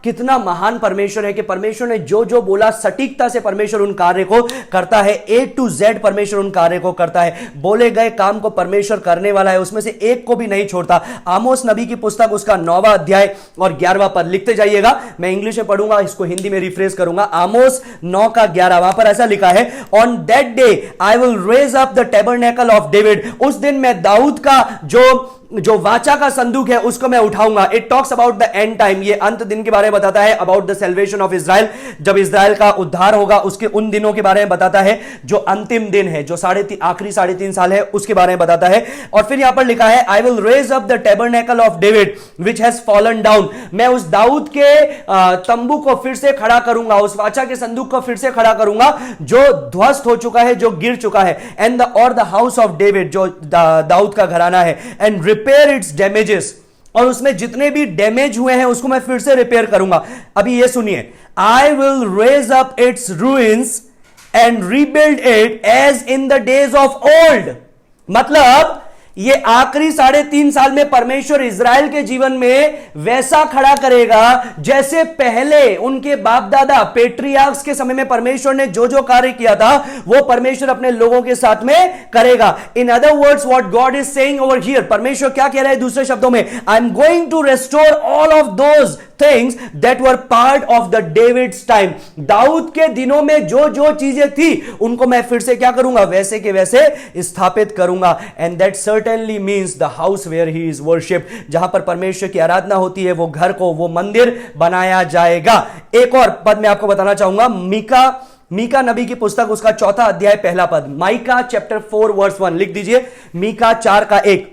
कितना महान परमेश्वर है कि परमेश्वर ने जो जो बोला सटीकता से परमेश्वर उन कार्य को करता है। A to Z परमेश्वर उन कार्य को करता है। बोले गए काम को परमेश्वर करने वाला है, उसमें से एक को भी नहीं छोड़ता। आमोस नबी की पुस्तक उसका 9वां अध्याय और 11वां पद लिखते जाइएगा। मैं इंग्लिश में पढ़ूंगा, इसको हिंदी में रिफ्रेश करूंगा। आमोस 9 का 11, वहां पर ऐसा लिखा है, on that day I will raise up the tabernacle of David. उस दिन मैं दाऊद का जो वाचा का संदूक है उसको मैं उठाऊंगा। It talks about the end time, ये अंत दिन के बारे में बताता है, about the salvation of Israel, जब इजराइल का उद्धार होगा उसके उन दिनों के बारे में बताता है, जो अंतिम दिन है, जो आखिरी 3.5 साल है उसके बारे में बताता है। और फिर यहां पर लिखा है, I will raise up the tabernacle of David which has fallen down. मैं उस दाऊद के तंबू को फिर से खड़ा करूंगा, उस वाचा के संदूक को फिर से खड़ा करूंगा जो ध्वस्त हो चुका है, जो गिर चुका है। And the house of David, जो दाऊद का घराना है, एंड रिपेयर इट्स डैमेजेस, और उसमें जितने भी डैमेज हुए हैं उसको मैं फिर से रिपेयर करूंगा। अभी ये सुनिए, I will raise up its ruins and rebuild it as in the days of old. मतलब ये आखिरी 3.5 साल में परमेश्वर इजराइल के जीवन में वैसा खड़ा करेगा जैसे पहले उनके बाप दादा पेट्रियार्क्स के समय में परमेश्वर ने जो जो कार्य किया था वो परमेश्वर अपने लोगों के साथ में करेगा। In other words what God is saying over here, परमेश्वर क्या कह रहा है दूसरे शब्दों में, I am going to restore all of those things that were part of the David's time. दाऊद के दिनों में जो जो चीजें थी उनको मैं फिर से क्या करूंगा, वैसे के वैसे स्थापित करूंगा। And that certainly means the house where he is worshipped, जहां पर परमेश्वर की आराधना होती है, वो घर को, वो मंदिर बनाया जाएगा। एक और पद मैं आपको बताना चाहूंगा, मीका नबी की पुस्तक उसका 4वां अध्याय 1 पद, माइका चैप्टर 4 वर्स 1 लिख दीजिए। मीका 4 का 1,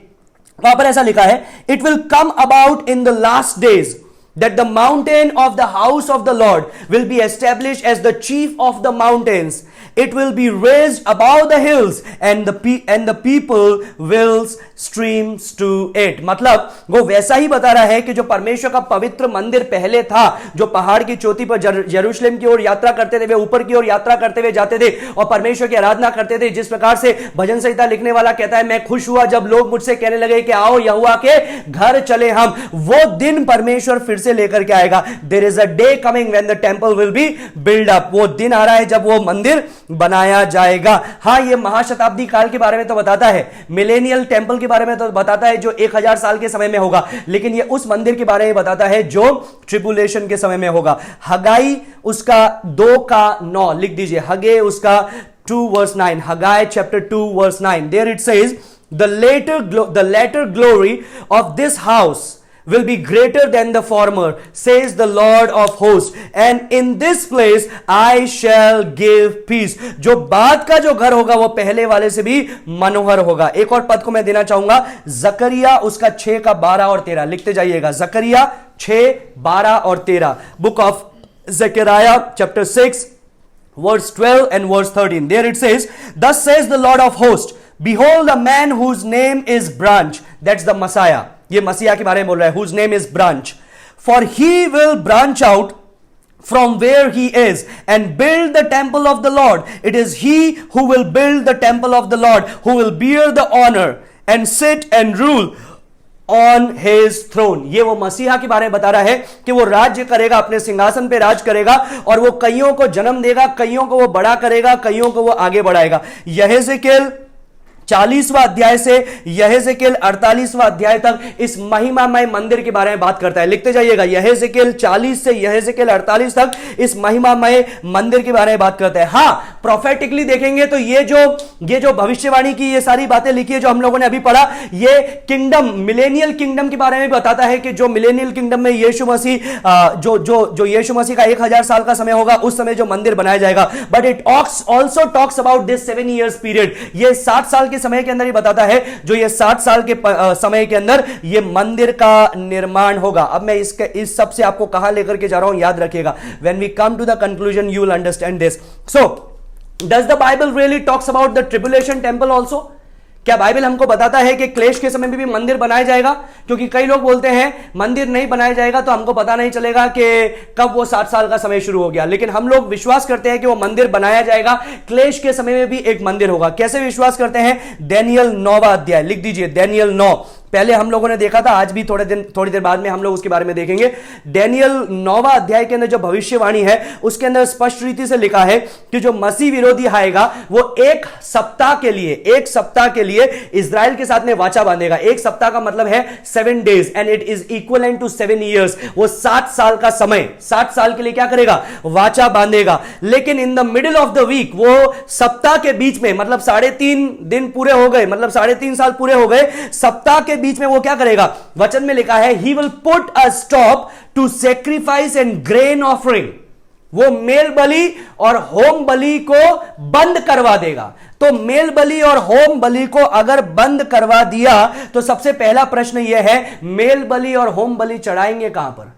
वहां पर ऐसा लिखा है, it will come about in the last days that the mountain of the house of the Lord will be established as the chief of the mountains. It will be raised above the hills and the people will streams to it. मतलब वो वैसा ही बता रहा है कि जो परमेश्वर का पवित्र मंदिर पहले था, जो पहाड़ की चोटी पर यरूशलेम की ओर यात्रा करते थे, वे ऊपर की ओर यात्रा करते हुए जाते थे और परमेश्वर की आराधना करते थे। जिस प्रकार से भजन संहिता लिखने वाला कहता है, मैं खुश हुआ जब लोग मुझसे कहने लगे कि आओ यहोवा के घर चले हम। वो दिन परमेश्वर फिर से लेकर के आएगा। There is a day coming when the temple will be build up. वो दिन आ रहा है जब वो मंदिर बनाया जाएगा। हाँ, ये महाशताब्दी काल के बारे में तो बताता है, मिलेनियल टेंपल के बारे में तो बताता है जो 1000 साल के समय में होगा, लेकिन ये उस मंदिर के बारे में बताता है जो ट्रिबुलेशन के समय में होगा। हगाई उसका 2:9 लिख दीजिए, हगे उसका 2 verse 9, Haggai chapter 2 verse 9। There it says, the latter glory of this house will be greater than the former, says the Lord of hosts, and in this place I shall give peace. जो बाद का जो घर होगा वो पहले वाले से भी मनोहर होगा। एक और पद को मैं देना चाहूंगा, जकरिया उसका 6 का 12 और 13 लिखते जाइएगा। जकरिया 6, 12 और 13, book of Zechariah chapter 6 verse 12 and verse 13. There it says, thus says the Lord of hosts, behold a man whose name is Branch. That's the Messiah. ये मसीहा के बारे में बोल रहा है, whose name is Branch. For he will branch out from where he is and build the temple of the Lord. It is he who will build the temple of the Lord, who will bear the honor and sit and rule on his throne. ये वो मसीहा के बारे में बता रहा है कि वो राज्य करेगा, अपने सिंहासन पे राज करेगा और वो कईयों को जन्म देगा, कईयों को वो बड़ा करेगा, कईयों को वो आगे बढ़ाएगा। यहेजकेल 40वां अध्याय से यहेजकेल 48वां अध्याय तक इस महिमामय मंदिर के बारे में बात करता है। लिखते जाइएगा, यहेजकेल 40 से यहेजकेल 48 तक इस महिमामय मंदिर के बारे में बात करता है। हां, प्रोफेटिकली देखेंगे तो ये जो भविष्यवाणी की ये सारी बातें लिखी है जो हम लोगों ने अभी पढ़ा, ये किंगडम, मिलेनियल किंगडम के बारे में बताता है कि जो मिलेनियल किंगडम में यीशु मसीह जो यीशु मसीह का 1000 साल का समय होगा, उस समय जो मंदिर बनाया जाएगा। But it also talks about this 7 years period. ये 60 साल समय के अंदर ही बताता है, जो ये 60 साल के समय के अंदर ये मंदिर का निर्माण होगा। अब मैं इस सब से आपको कहां लेकर के जा रहा हूं, याद रखिएगा। When we come to the conclusion, you will understand this. So, does the Bible really talks about the tribulation temple also? क्या बाइबल हमको बताता है कि क्लेश के समय में भी मंदिर बनाया जाएगा? क्योंकि कई लोग बोलते हैं मंदिर नहीं बनाया जाएगा तो हमको पता नहीं चलेगा कि कब वो 60 साल का समय शुरू हो गया। लेकिन हम लोग विश्वास करते हैं कि वो मंदिर बनाया जाएगा, क्लेश के समय में भी एक मंदिर होगा। कैसे विश्वास करते हैं? दानियेल 9वां अध्याय लिख दीजिए, दानियेल 9। पहले हम लोगों ने देखा था, आज भी थोड़ी देर बाद में हम लोग उसके बारे में देखेंगे। दानियेल 9वां अध्याय के अंदर जो भविष्यवाणी है उसके अंदर स्पष्ट रीति से लिखा है कि जो मसीह विरोधी आएगा वो एक सप्ताह के लिए इजराइल के साथ में वाचा बांधेगा। एक सप्ताह का मतलब है 7 days and it is equivalent to 7 years। वो 60 साल का समय, 60 साल के लिए क्या करेगा? वाचा बांधेगा। लेकिन in the middle of the week, वो सप्ताह के बीच में, मतलब 3.5 दिन पूरे हो गए, मतलब 3.5 साल पूरे हो गए, सप्ताह के बीच में वो क्या करेगा? वचन में लिखा है, he will put a stop to sacrifice and grain offering। वो मेल बलि और होम बलि को बंद करवा देगा। तो मेल बलि और होम बलि को अगर बंद करवा दिया तो सबसे पहला प्रश्न यह है, मेल बलि और होम बलि चढ़ाएंगे कहां पर?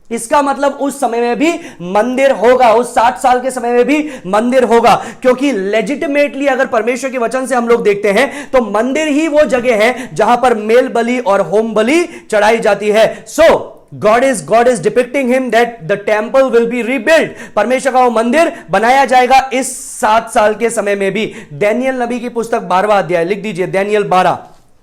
इसका मतलब उस समय में भी मंदिर होगा, उस 60 साल के समय में भी मंदिर होगा। क्योंकि लेजिटिमेटली अगर परमेश्वर के वचन से हम लोग देखते हैं तो मंदिर ही वो जगह है जहां पर मेल बलि और होम बलि चढ़ाई जाती है। सो God is depicting him that the temple will be rebuilt। परमेश्वर का वो मंदिर बनाया जाएगा इस 60 साल के समय में भी। दानियेल नबी की पुस्तक 12वां अध्याय लिख दीजिए, दानियेल 12,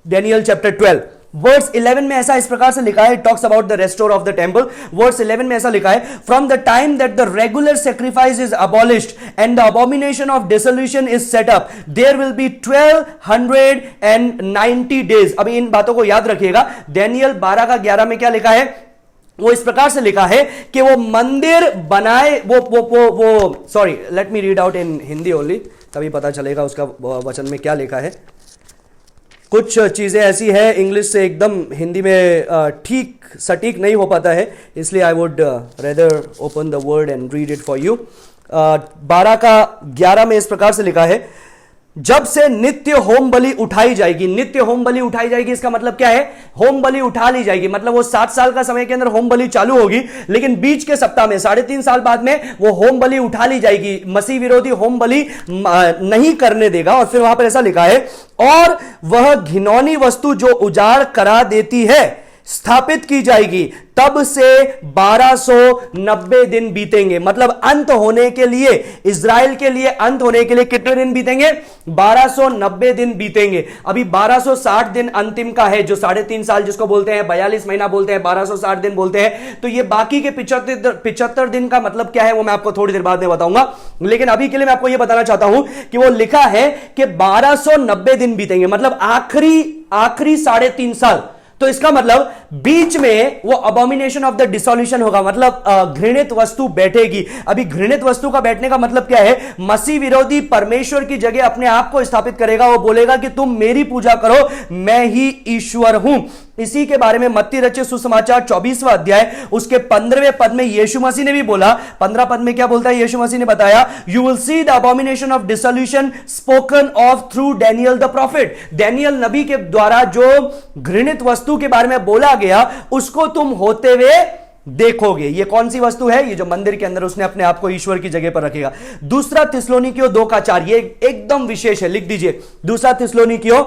दानियेल चैप्टर 12 वर्स 11 में ऐसा इस प्रकार से लिखा है, talks about the restore of the temple. Verse 11 में ऐसा लिखा है, from the time that the regular sacrifice is abolished and the abomination of dissolution is set up, there will be 1290 days। अभी इन बातों को याद रखिएगा। दानियेल 12 का 11 में क्या लिखा है? वो इस प्रकार से लिखा है कि वो मंदिर बनाए, वो sorry, let me read out in Hindi only, तभी पता चलेगा उसका वचन में क्या लिखा है। कुछ चीजें ऐसी है इंग्लिश से एकदम हिंदी में ठीक सटीक नहीं हो पाता है, इसलिए I would rather open the word and read it for you. 12 का 11 में इस प्रकार से लिखा है, जब से नित्य होम बलि उठाई जाएगी। नित्य होम बलि उठाई जाएगी, इसका मतलब क्या है? होम बलि उठा ली जाएगी, मतलब वो 60 साल का समय के अंदर होम बलि चालू होगी, लेकिन बीच के सप्ताह में 3.5 साल बाद में वो होम बलि उठा ली जाएगी। मसीह विरोधी होम बलि नहीं करने देगा। और फिर वहां पर ऐसा लिखा है, और वह घिनौनी वस्तु जो उजाड़ करा देती है स्थापित की जाएगी, तब से 1290 दिन बीतेंगे। मतलब अंत होने के लिए, इजराइल के लिए अंत होने के लिए कितने दिन बीतेंगे? 1290 दिन बीतेंगे। अभी 1260 दिन अंतिम का है, जो 3.5 साल जिसको बोलते हैं, 42 महीना बोलते हैं, 1260 दिन बोलते हैं। तो ये बाकी के 75 दिन का मतलब क्या है वो मैं आपको थोड़ी देर बाद में बताऊंगा। लेकिन अभी के लिए मैं आपको यह बताना चाहता हूं कि वो लिखा है कि 1290 दिन बीतेंगे, मतलब आखिरी 3.5 साल। तो इसका मतलब बीच में वो अबोमिनेशन ऑफ द डिसोल्यूशन होगा, मतलब घृणित वस्तु बैठेगी। अभी घृणित वस्तु का बैठने का मतलब क्या है? मसीह विरोधी परमेश्वर की जगह अपने आप को स्थापित करेगा। वो बोलेगा कि तुम मेरी पूजा करो, मैं ही ईश्वर हूं। इसी के बारे में मत्ती रचित सुसमाचार 24वां अध्याय उसके 15वें पद में यीशु मसीह ने भी बोला। 15 पद में क्या बोलता है? यीशु मसीह ने बताया, you will see the abomination of dissolution spoken of through Daniel the profit. Daniel नबी के द्वारा जो घृणित वस्तु के बारे में बोला गया उसको तुम होते हुए देखोगे। ये कौन सी वस्तु है? ये जो मंदिर के अंदर उसने अपने आप को ईश्वर की जगह पर रखेगा। दूसरा थिस्सलुनीकियों 2 का 4, ये एकदम विशेष है, लिख दीजिए। दूसरा थिस्सलुनीकियों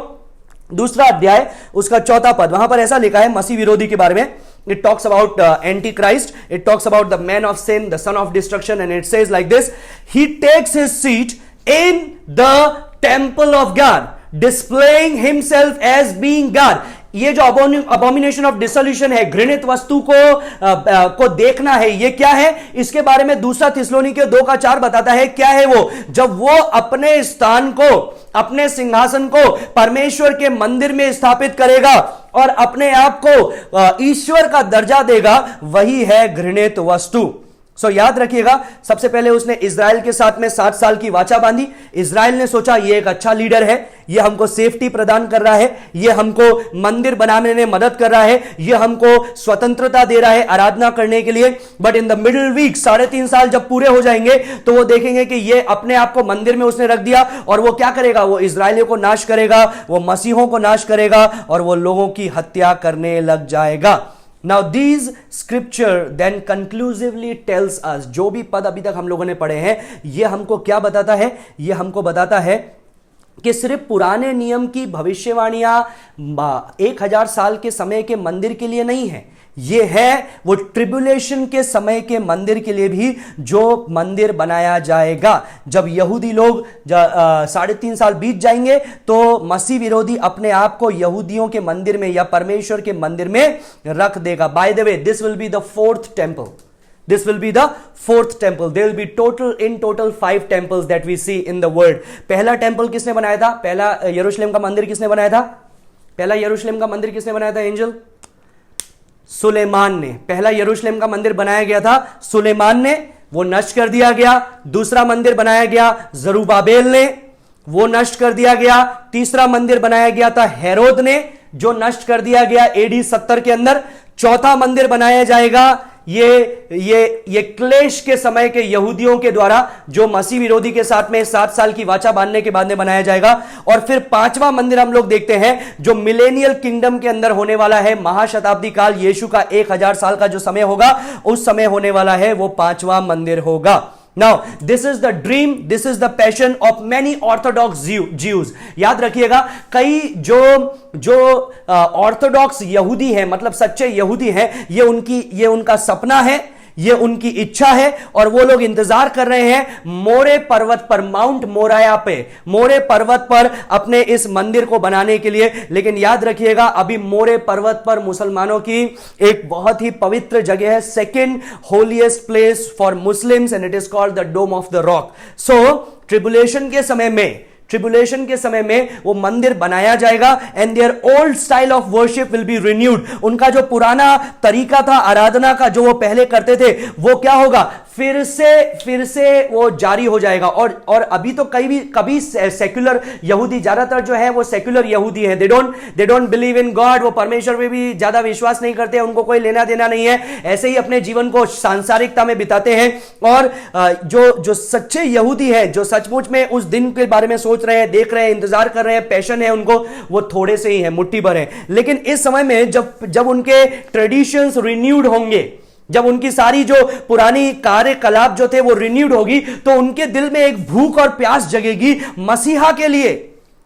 दूसरा अध्याय उसका 4 पद, वहां पर ऐसा लिखा है मसीह विरोधी के बारे में. It talks about Antichrist. It talks about the man of sin, the son of destruction, and it says like this: He takes his seat in the temple of God, displaying himself as being God. ये जो abomination of dissolution है, घृणित वस्तु को देखना है, ये क्या है? इसके बारे में दूसरा थिस्सलुनीके 2:4 बताता है क्या है वो. जब वो अपने स्थान को, अपने सिंहासन को परमेश्वर के मंदिर में स्थापित करेगा और अपने आप को ईश्वर का दर्जा देगा, वही है घृणित वस्तु. सो याद रखिएगा, सबसे पहले उसने इज़राइल के साथ में 7 साल की वाचा बांधी. इज़राइल ने सोचा ये एक अच्छा लीडर है, ये हमको सेफ्टी प्रदान कर रहा है, ये हमको मंदिर बनाने में मदद कर रहा है, ये हमको स्वतंत्रता दे रहा है आराधना करने के लिए. But in the middle week 3.5 साल जब पूरे हो जाएंगे तो वो देखेंगे कि ये अपने आप को मंदिर में उसने रख दिया, और वो क्या करेगा? वो इज़राइलियों को नाश करेगा, वो मसीहों को नाश करेगा, और वो लोगों की हत्या करने लग जाएगा. Now these scripture then conclusively tells us, जो भी पद अभी तक हम लोगों ने पढ़े हैं, ये हमको क्या बताता है? ये हमको बताता है कि सिर्फ पुराने नियम की भविष्यवाणियां 1000 साल के समय के मंदिर के लिए नहीं है, ये है वो ट्रिब्युलेशन के समय के मंदिर के लिए भी, जो मंदिर बनाया जाएगा. जब यहूदी लोग 3.5 साल बीत जाएंगे तो मसीह विरोधी अपने आप को यहूदियों के मंदिर में या परमेश्वर के मंदिर में रख देगा. By the way, this will be the 4th temple. This will be the 4th temple. There will be in total 5 temples that we see in the world. पहला टेम्पल किसने बनाया था? पहला यरूशलेम का मंदिर किसने बनाया था? पहला यरूशलेम का मंदिर किसने बनाया था एंजल? सुलेमान ने. पहला यरूशलेम का मंदिर बनाया गया था सुलेमान ने, वो नष्ट कर दिया गया. दूसरा मंदिर बनाया गया जरूबाबेल ने, वो नष्ट कर दिया गया. तीसरा मंदिर बनाया गया था हेरोद ने, जो नष्ट कर दिया गया AD 70 के अंदर. चौथा मंदिर बनाया जाएगा ये क्लेश के समय के यहूदियों के द्वारा, जो मसीह विरोधी के साथ में 7 साल की वाचा बांधने के बाद में बनाया जाएगा. और फिर 5वां मंदिर हम लोग देखते हैं जो मिलेनियल किंगडम के अंदर होने वाला है, महाशताब्दी काल, यीशु का 1000 साल का जो समय होगा, उस समय होने वाला है, वो 5वां मंदिर होगा. Now, this is the dream, this is the passion of many Orthodox Jews. याद रखिएगा, कई जो ऑर्थोडॉक्स यहूदी हैं, मतलब सच्चे यहूदी हैं, ये उनका सपना है, ये उनकी इच्छा है, और वो लोग इंतजार कर रहे हैं मोरे पर्वत पर, माउंट मोराया पे, मोरे पर्वत पर अपने इस मंदिर को बनाने के लिए. लेकिन याद रखिएगा, अभी मोरे पर्वत पर मुसलमानों की एक बहुत ही पवित्र जगह है, 2nd holiest place for Muslims, and it is called the Dome of the Rock. So tribulation के समय में वो मंदिर बनाया जाएगा, and their old style of worship will be renewed. उनका जो पुराना तरीका था आराधना का, जो वो पहले करते थे, वो क्या होगा? फिर से वो जारी हो जाएगा. और अभी तो कभी सेक्युलर यहूदी, ज्यादातर जो है वो सेक्युलर यहूदी है, they don't believe in God, वो परमेश्वर में भी ज्यादा विश्वास नहीं करते, उनको कोई लेना देना नहीं है, ऐसे ही अपने जीवन को सांसारिकता में बिताते हैं. और जो सच्चे यहूदी है, जो सचमुच में उस दिन के बारे में सोच रहे हैं, देख रहे हैं, इंतजार कर रहे हैं, पैशन है उनको, वो थोड़े से ही है, मुट्ठी भर है. लेकिन इस समय में जब उनके ट्रेडिशंस रिन्यूड होंगे, जब उनकी सारी जो पुरानी कार्यकलाप जो थे वो रिन्यूड होगी, तो उनके दिल में एक भूख और प्यास जगेगी मसीहा के लिए.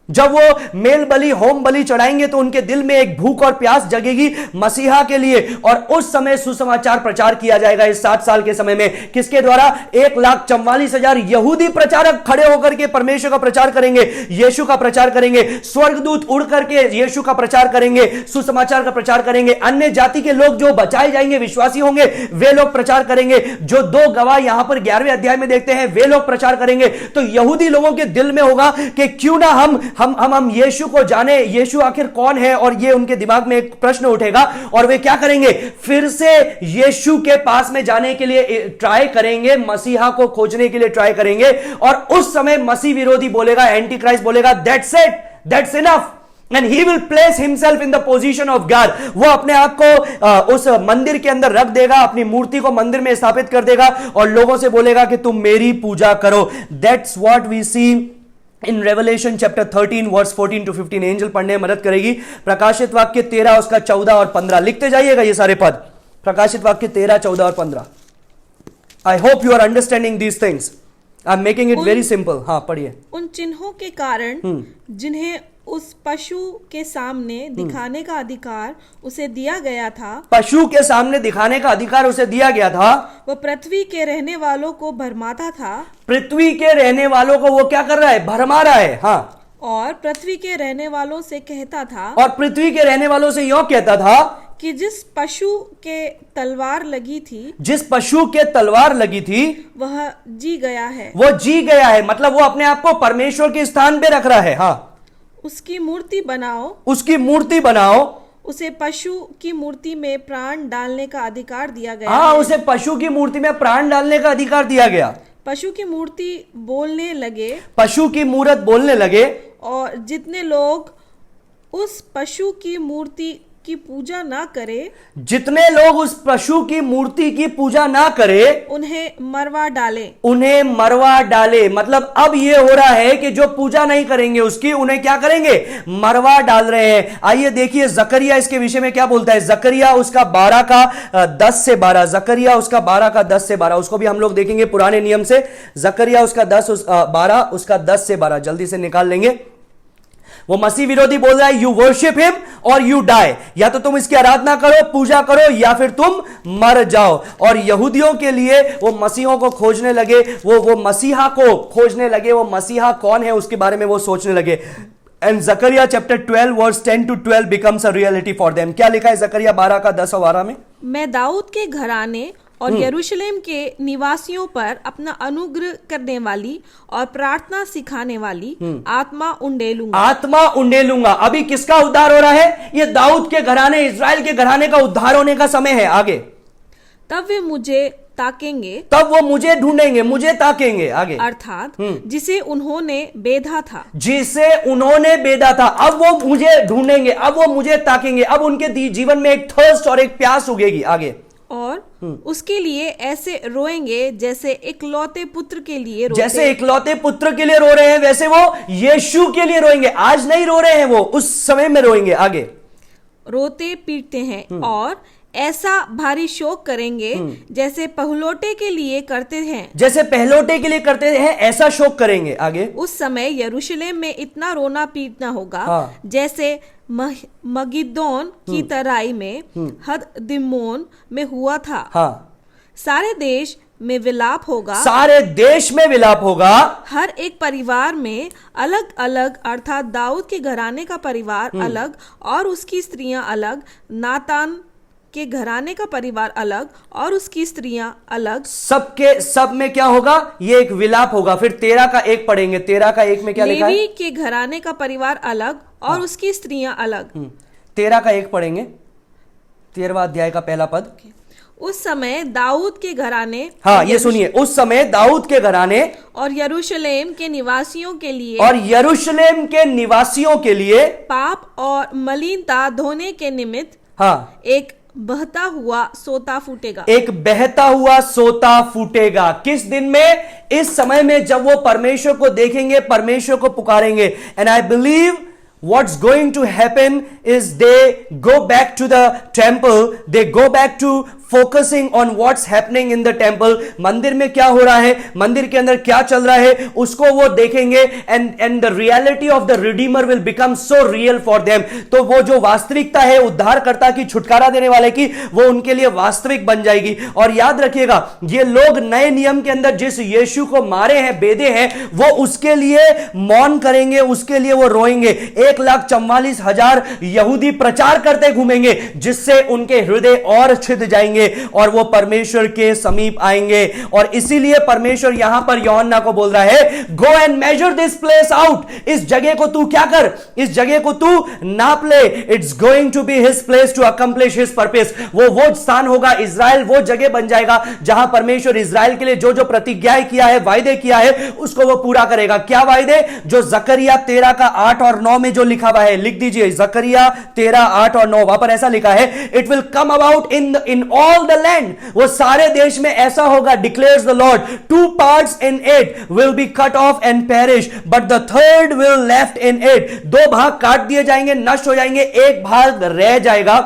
जब वो मेल बलि, होम बलि चढ़ाएंगे, तो उनके दिल में एक भूख और प्यास जगेगी मसीहा के लिए. और उस समय सुसमाचार प्रचार किया जाएगा इस 7 साल के समय में. किसके द्वारा? 1,44,000 यहूदी प्रचारक खड़े होकर के परमेश्वर का प्रचार करेंगे, यीशु का प्रचार करेंगे. स्वर्गदूत उड़ करके यीशु का प्रचार करेंगे, सुसमाचार का प्रचार करेंगे. अन्य जाति के लोग जो बचाए जाएंगे, विश्वासी होंगे, वे लोग प्रचार करेंगे. जो 2 गवाह यहां पर 11वें अध्याय में देखते हैं, वे लोग प्रचार करेंगे. तो यहूदी लोगों के दिल में होगा कि क्यों ना हम यीशु को जाने, यीशु आखिर कौन है, और ये उनके दिमाग में एक प्रश्न उठेगा, और वे क्या करेंगे? फिर से यीशु के पास में जाने के लिए ट्राई करेंगे, मसीहा को खोजने के लिए ट्राई करेंगे. और उस समय मसीह विरोधी बोलेगा, एंटी क्राइस्ट बोलेगा, that's it, that's enough, and he will place himself in the position of God. वो अपने आप को उस मंदिर के अंदर रख देगा, अपनी मूर्ति को मंदिर में स्थापित कर देगा, और लोगों से बोलेगा कि तुम मेरी पूजा करो. That's what we see in Revelation chapter 13 verse 14 to 15. Angel पढ़ने में मदद करेगी. प्रकाशित वाक्य 13 उसका 14 और 15 लिखते जाइएगा ये सारे पद. प्रकाशित वाक्य 13, 14 और 15. I hope you are understanding these things. I am making it very simple. हाँ, पढ़िए. उन चिन्हों के कारण जिन्हें उस पशु के सामने दिखाने का अधिकार उसे दिया गया था, पशु के सामने दिखाने का अधिकार उसे दिया गया था। वह पृथ्वी के रहने वालों को भरमाता था पृथ्वी के रहने वालों को वो क्या कर रहा है? भरमा रहा है। हाँ, और पृथ्वी के रहने वालों से कहता था और पृथ्वी के रहने वालों से यूं कहता था कि जिस पशु के तलवार लगी थी, जिस पशु के तलवार लगी थी वह जी गया है, वो जी गया है। मतलब वो अपने आप को परमेश्वर के स्थान पे रख रहा है। हाँ, उसकी मूर्ति बनाओ, उसकी मूर्ति बनाओ। उसे पशु की मूर्ति में प्राण डालने का अधिकार दिया गया हाँ, है। उसे पशु की मूर्ति में प्राण डालने का अधिकार दिया गया। पशु की मूर्ति बोलने लगे, पशु की मूरत बोलने लगे, और जितने लोग उस पशु की मूर्ति की पूजा ना करे, जितने लोग उस पशु की मूर्ति की पूजा ना करे, उन्हें मरवा डाले। उन्हें मरवा डाले। मतलब अब ये हो रहा है कि जो पूजा नहीं करेंगे उसकी, उन्हें क्या करेंगे? मरवा डाल रहे हैं। आइए देखिए जकरिया इसके विषय में क्या बोलता है। जकरिया उसका 12 का 10 से 12, जकरिया उसका 12 का 10 से 12, उसको भी हम लोग देखेंगे पुराने नियम से। जकरिया उसका 12 उसका 10 से 12 जल्दी से निकाल लेंगे। वो मसीह विरोधी बोल रहा है यू वर्शिप हिम और यू डाई, या तो तुम इसकी आराधना करो, पूजा करो, या फिर तुम मर जाओ। और यहूदियों के लिए वो मसीहों को खोजने लगे, वो मसीहा को खोजने लगे, वो मसीहा कौन है उसके बारे में वो सोचने लगे। एंड जकरिया chapter 12 verse 10 to 12 becomes a reality for them। क्या लिखा है जकरिया 12 का 10 और 12 में? मैं दाऊद के घराने और यरूशलेम के निवासियों पर अपना अनुग्रह करने वाली और प्रार्थना सिखाने वाली आत्मा उंडेलूंगा। आत्मा उंडेलूंगा। अभी किसका उद्धार हो रहा है? ये दाऊद के घराने, इस्राएल के घराने का उद्धार होने का समय है। आगे, तब वे मुझे ताकेंगे, तब वो मुझे ढूंढेंगे, मुझे ताकेंगे। आगे, अर्थात जिसे उन्होंने बेधा था, जिसे उन्होंने बेधा था, अब वो मुझे ढूंढेंगे, अब वो मुझे ताकेंगे। अब उनके जीवन में एक थर्स्ट और एक प्यास उगेगी। आगे, और उसके लिए ऐसे रोएंगे जैसे इकलौते पुत्र के लिए रोते। जैसे इकलौते पुत्र के लिए रो रहे हैं वैसे वो यीशु के लिए रोएंगे। आज नहीं रो रहे हैं, वो उस समय में रोएंगे। आगे, रोते पीटते हैं और ऐसा भारी शोक करेंगे जैसे पहलोटे के लिए करते हैं, जैसे पहलोटे के लिए करते हैं ऐसा शोक करेंगे। आगे, उस समय यरूशलेम में इतना रोना पीटना होगा हाँ। जैसे मगिद्दोन की तराई में हददिमोन में हुआ था। हाँ, सारे देश में विलाप होगा, सारे देश में विलाप होगा। हर एक परिवार में अलग अलग, अर्थात दाऊद के घराने का परिवार अलग और उसकी स्त्रियां अलग, नातान के घराने का परिवार अलग और उसकी स्त्रियां अलग, सबके सब में क्या होगा? ये एक विलाप होगा। फिर 13 का 1 पढ़ेंगे। 13 का 1 में क्या लिखा है? लेवी के घराने का परिवार अलग और उसकी स्त्रियां अलग। 13 का 1 पढ़ेंगे, 13वां अध्याय का पहला पद। उस समय दाऊद के घराने, हाँ ये सुनिए, उस समय दाऊद के घराने और यरूशलेम के निवासियों के लिए, और यरूशलेम के निवासियों के लिए पाप और मलिनता धोने के निमित्त हाँ एक बहता हुआ सोता फूटेगा। एक बहता हुआ सोता फूटेगा। किस दिन में? इस समय में जब वो परमेश्वर को देखेंगे, परमेश्वर को पुकारेंगे। And I believe what's going to happen is they go back to the temple, they go back to focusing on what's happening in the temple। मंदिर में क्या हो रहा है, मंदिर के अंदर क्या चल रहा है, उसको वो देखेंगे। and the reality of the redeemer will become so real for them। तो वो जो वास्तविकता है उद्धारकर्ता की, छुटकारा देने वाले की, वो उनके लिए वास्तविक बन जाएगी। और याद रखिएगा, ये लोग नए नियम के अंदर जिस यीशु को मारे हैं, बेदे हैं, वो उसके लिए मौन करेंगे, उसके लिए वो रोएंगे। 1,44,000 यहूदी प्रचार करते घूमेंगे, जिससे उनके हृदय और छिद जाएंगे और वो परमेश्वर के समीप आएंगे। और इसीलिए परमेश्वर यहां पर यूहन्ना को बोल रहा है, go and measure this place out. इस जगह को तू क्या कर, इस जगह को तू नाप ले। It's going to be his place to accomplish his purpose. वो स्थान होगा, इजराइल वो जगह बन जाएगा जहां परमेश्वर इजराइल के लिए जो जो प्रतिज्ञाएं किया है, वायदे किया है, उसको वो पूरा करेगा। क्या वायदे? जो जकरिया 13 का 8 और 9 में जो लिखा हुआ है, लिख दीजिए जकरिया 13 8 और 9। वहां पर ऐसा लिखा है, it will come about in all the land. वो सारे देश में ऐसा होगा, declares the Lord, 2 parts in it will be cut off and perish, but the third will left in it। 2 भाग काट दिए जाएंगे, नष्ट हो जाएंगे, एक भाग रह जाएगा।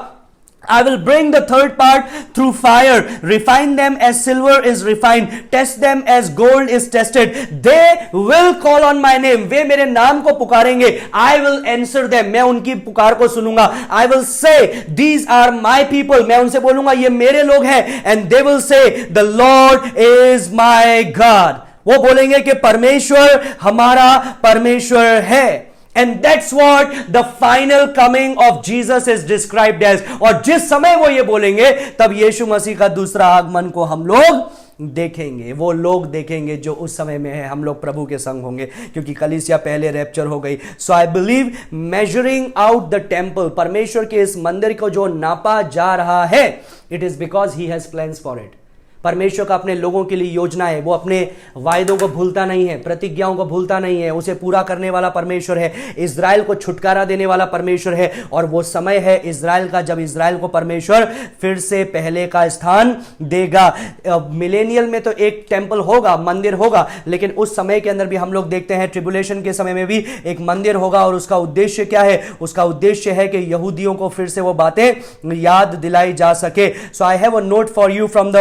I will bring the third part through fire, refine them as silver is refined, test them as gold is tested. They will call on my name. वे मेरे नाम को पुकारेंगे. I will answer them. मैं उनकी पुकार को सुनूंगा. I will say, these are my people. मैं उनसे बोलूंगा ये मेरे लोग हैं. And they will say, the Lord is my God. वो बोलेंगे कि परमेश्वर हमारा परमेश्वर है. And that's what the final coming of Jesus is described as. और जिस समय वो ये बोलेंगे तब यीशु मसीह का दूसरा आगमन को हम लोग देखेंगे. वो लोग देखेंगे जो उस समय में है. हम लोग प्रभु के संग होंगे क्योंकि कलीसिया पहले रैप्चर हो गई. So I believe measuring out the temple, परमेश्वर के इस मंदिर को जो नापा जा रहा है, it is because he has plans for it. परमेश्वर का अपने लोगों के लिए योजना है. वो अपने वायदों को भूलता नहीं है, प्रतिज्ञाओं को भूलता नहीं है. उसे पूरा करने वाला परमेश्वर है. इज़राइल को छुटकारा देने वाला परमेश्वर है. और वो समय है इज़राइल का जब इज़राइल को परमेश्वर फिर से पहले का स्थान देगा. मिलेनियल में तो एक टेंपल होगा, मंदिर होगा, लेकिन उस समय के अंदर भी हम लोग देखते हैं ट्रिबुलेशन के समय में भी एक मंदिर होगा. और उसका उद्देश्य क्या है? उसका उद्देश्य है कि यहूदियों को फिर से वो बातें याद दिलाई जा सके. So I have a note for you from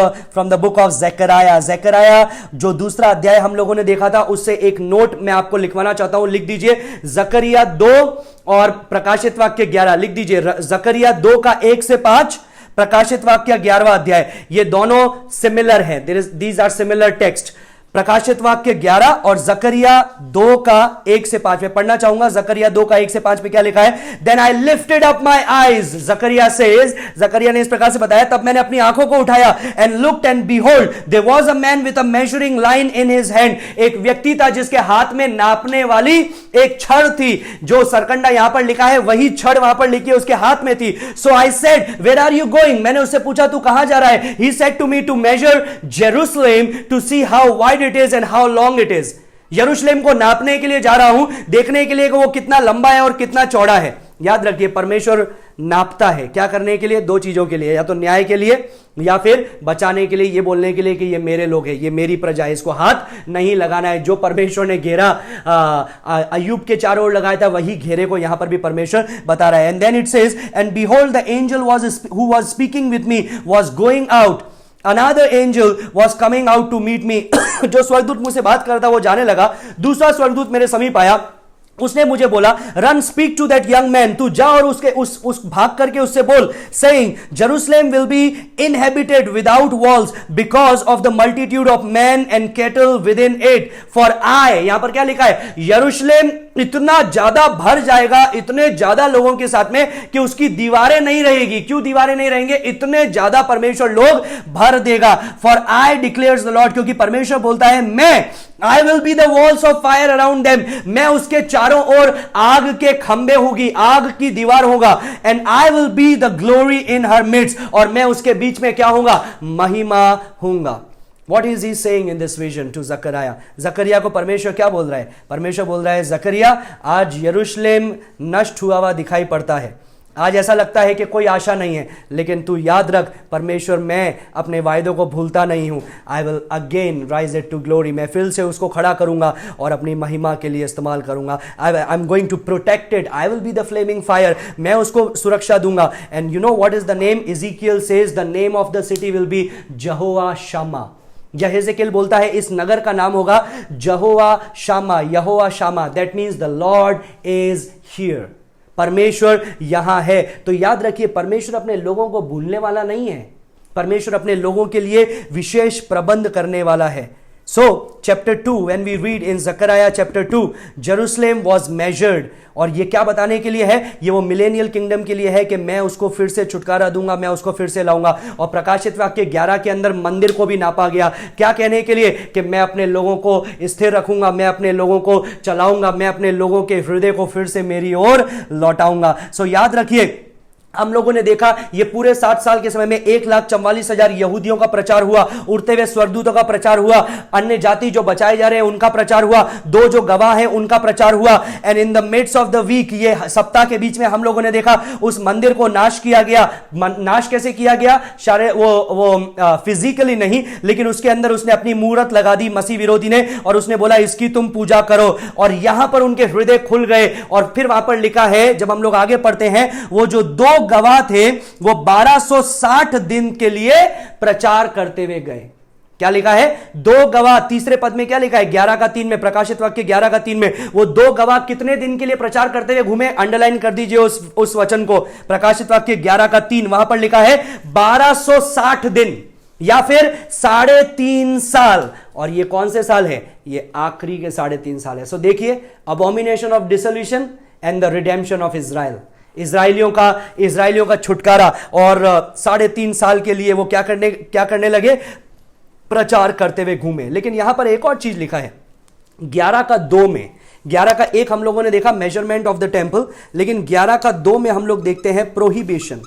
the book of Zechariah. Zechariah जो दूसरा अध्याय हम लोगों ने देखा था, उससे एक नोट मैं आपको लिखवाना चाहता हूं. लिख दीजिए ज़करिया 2 और प्रकाशित वाक्य 11. लिख दीजिए ज़करिया 2 का 1 से 5, प्रकाशित वाक्य 11वां अध्याय. ये दोनों सिमिलर हैं. These are similar text. प्रकाशित वाक्य 11 और ज़करिया 2 का 1 से 5 में पढ़ना चाहूंगा. ज़करिया 2 का 1 से 5 में क्या लिखा है? Then I lifted up my eyes, ज़करिया सेज, ज़करिया ने इस प्रकार से बताया, तब मैंने अपनी आंखों को उठाया, and looked and behold there was a man with a measuring line in his hand. एक व्यक्ति था जिसके हाथ में नापने वाली एक छड़ थी. जो सरकंडा यहां पर लिखा है वही छड़ वहां पर लिखी है उसके हाथ में थी. So I said, where are you going? मैंने उससे पूछा तू कहां जा रहा है? He said to me to measure Jerusalem to see how wide it is and how long it is. यरूशलेम को नापने के लिए जा रहा हूं, देखने के लिए कि वो कितना लंबा है और कितना चौड़ा है. याद रखिए परमेश्वर नापता है. क्या करने के लिए? 2 चीजों के लिए, या तो न्याय के लिए या फिर बचाने के लिए. ये बोलने के लिए कि ये मेरे लोग हैं, ये मेरी प्रजा है, इसको हाथ नहीं लगाना है. जो परमेश्वर ने घेरा अय्यूब के चारों ओर लगाया था, वही घेरे को यहां पर भी परमेश्वर बता रहा है. And then it says, and behold the angel who was speaking with me was going out. Another angel was coming out to meet me. जो स्वर्गदूत मुझसे बात कर रहा था वो जाने लगा. दूसरा स्वर्गदूत मेरे समीप आया. उसने मुझे बोला, run speak to that young man. तू जा और उसके उस भाग करके उससे बोल, saying Jerusalem will be inhabited without walls because of the multitude of man and cattle within it. For I, यहां पर क्या लिखा है? यरूशलेम इतना ज्यादा भर जाएगा, इतने ज्यादा लोगों के साथ में कि उसकी दीवारें नहीं रहेगी. क्यों दीवारें नहीं रहेंगे? इतने ज्यादा परमेश्वर लोग भर देगा. For I declares the Lord, क्योंकि परमेश्वर बोलता है मैं, आई will be the walls of fire around them. मैं उसके चारों ओर आग के खंबे होगी, आग की दीवार होगा. And I will be the glory in her midst, और मैं उसके बीच में क्या होगा? महिमा होऊंगा. What is he saying in this vision to Zechariah? Zakaria को परमेश्वर क्या बोल रहा है? परमेश्वर बोल रहा है, ज़करिया आज यरूशलेम नष्ट हुआ हुआ दिखाई पड़ता है. आज ऐसा लगता है कि कोई आशा नहीं है, लेकिन तू याद रख, परमेश्वर मैं अपने वायदों को भूलता नहीं हूं. I will again rise it to glory. मैं फिर से उसको खड़ा करूंगा और अपनी महिमा के लिए इस्तेमाल करूंगा. I am going to protect it. I will be the flaming fire. मैं उसको सुरक्षा दूंगा. And you know what is the name? Ezekiel says the name of the city will be Jehovah Shammah. Ezekiel बोलता है इस नगर का नाम होगा Jehovah Shammah. Jehovah Shammah, that means the Lord is here. परमेश्वर यहां है. तो याद रखिए, परमेश्वर अपने लोगों को भूलने वाला नहीं है. परमेश्वर अपने लोगों के लिए विशेष प्रबंध करने वाला है. So, chapter 2, when we read in Zechariah chapter 2, Jerusalem was measured. और ये क्या बताने के लिए है? ये वो मिलेनियल किंगडम के लिए है कि मैं उसको फिर से छुटकारा दूंगा, मैं उसको फिर से लाऊंगा. और प्रकाशित वाक्य 11 के अंदर मंदिर को भी नापा गया. क्या कहने के लिए? कि मैं अपने लोगों को स्थिर रखूंगा, मैं अपने लोगों को चलाऊंगा, मैं अपने लोगों के हृदय को फिर से मेरी ओर लौटाऊंगा. सो याद रखिए, हम लोगों ने देखा ये पूरे 7 साल के समय में 1,44,000 यहूदियों का प्रचार हुआ, उड़ते हुए स्वर्गदूतों का प्रचार हुआ, अन्य जाति जो बचाए जा रहे हैं उनका प्रचार हुआ, 2 जो गवाह हैं उनका प्रचार हुआ. And in the midst of the week, ये सप्ताह के बीच में हम लोगों ने देखा उस मंदिर को नाश किया गया. नाश कैसे किया गया? वो फिजिकली नहीं, लेकिन उसके अंदर उसने अपनी मूर्त लगा दी मसीह विरोधी ने, और उसने बोला इसकी तुम पूजा करो. और यहां पर उनके हृदय खुल गए. और फिर वहां पर लिखा है, जब हम लोग आगे पढ़ते हैं, वो जो 2 गवाह थे, वो 1260 दिन के लिए प्रचार करते हुए गए। क्या लिखा है? 2 गवाह, तीसरे पद में क्या लिखा है? 11:3 में, प्रकाशित वाक्य 11:3 में, वो 2 गवाह कितने दिन के लिए प्रचार करते हुए घूमे? अंडरलाइन कर दीजिए उस वचन को, प्रकाशित वाक्य 11:3, वहां पर लिखा है 1260 दिन या फिर 3.5 साल। और ये कौन से साल है? ये आखिरी के 3.5 साल है। सो देखिए, abomination of dissolution and the redemption of Israel, इजराइलियों का छुटकारा, और 3.5 साल के लिए वो क्या करने लगे? प्रचार करते हुए घूमे। लेकिन यहां पर एक और चीज लिखा है 11:2 में। 11:1 हम लोगों ने देखा मेजरमेंट ऑफ द टेम्पल, लेकिन 11:2 में हम लोग देखते हैं प्रोहिबिशन।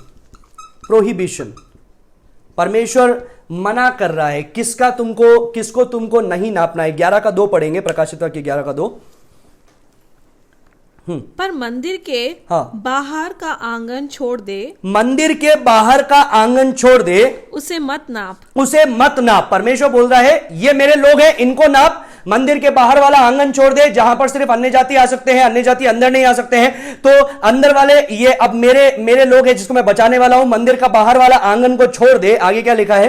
परमेश्वर मना कर रहा है किसको तुमको नहीं नापना है। 11:2 पढ़ेंगे, प्रकाशित वाक्य 11:2। पर मंदिर के बाहर का आंगन छोड़ दे, मंदिर के बाहर का आंगन छोड़ दे, उसे मत नाप, उसे मत नाप। परमेश्वर बोल रहा है ये मेरे लोग हैं, इनको नाप। मंदिर के बाहर वाला आंगन छोड़ दे, जहां पर सिर्फ अन्य जाति आ सकते हैं, अन्य जाति अंदर नहीं आ सकते हैं। तो अंदर वाले ये अब मेरे लोग हैं जिसको मैं बचाने वाला हूं। मंदिर का बाहर वाला आंगन को छोड़ दे। आगे क्या लिखा है?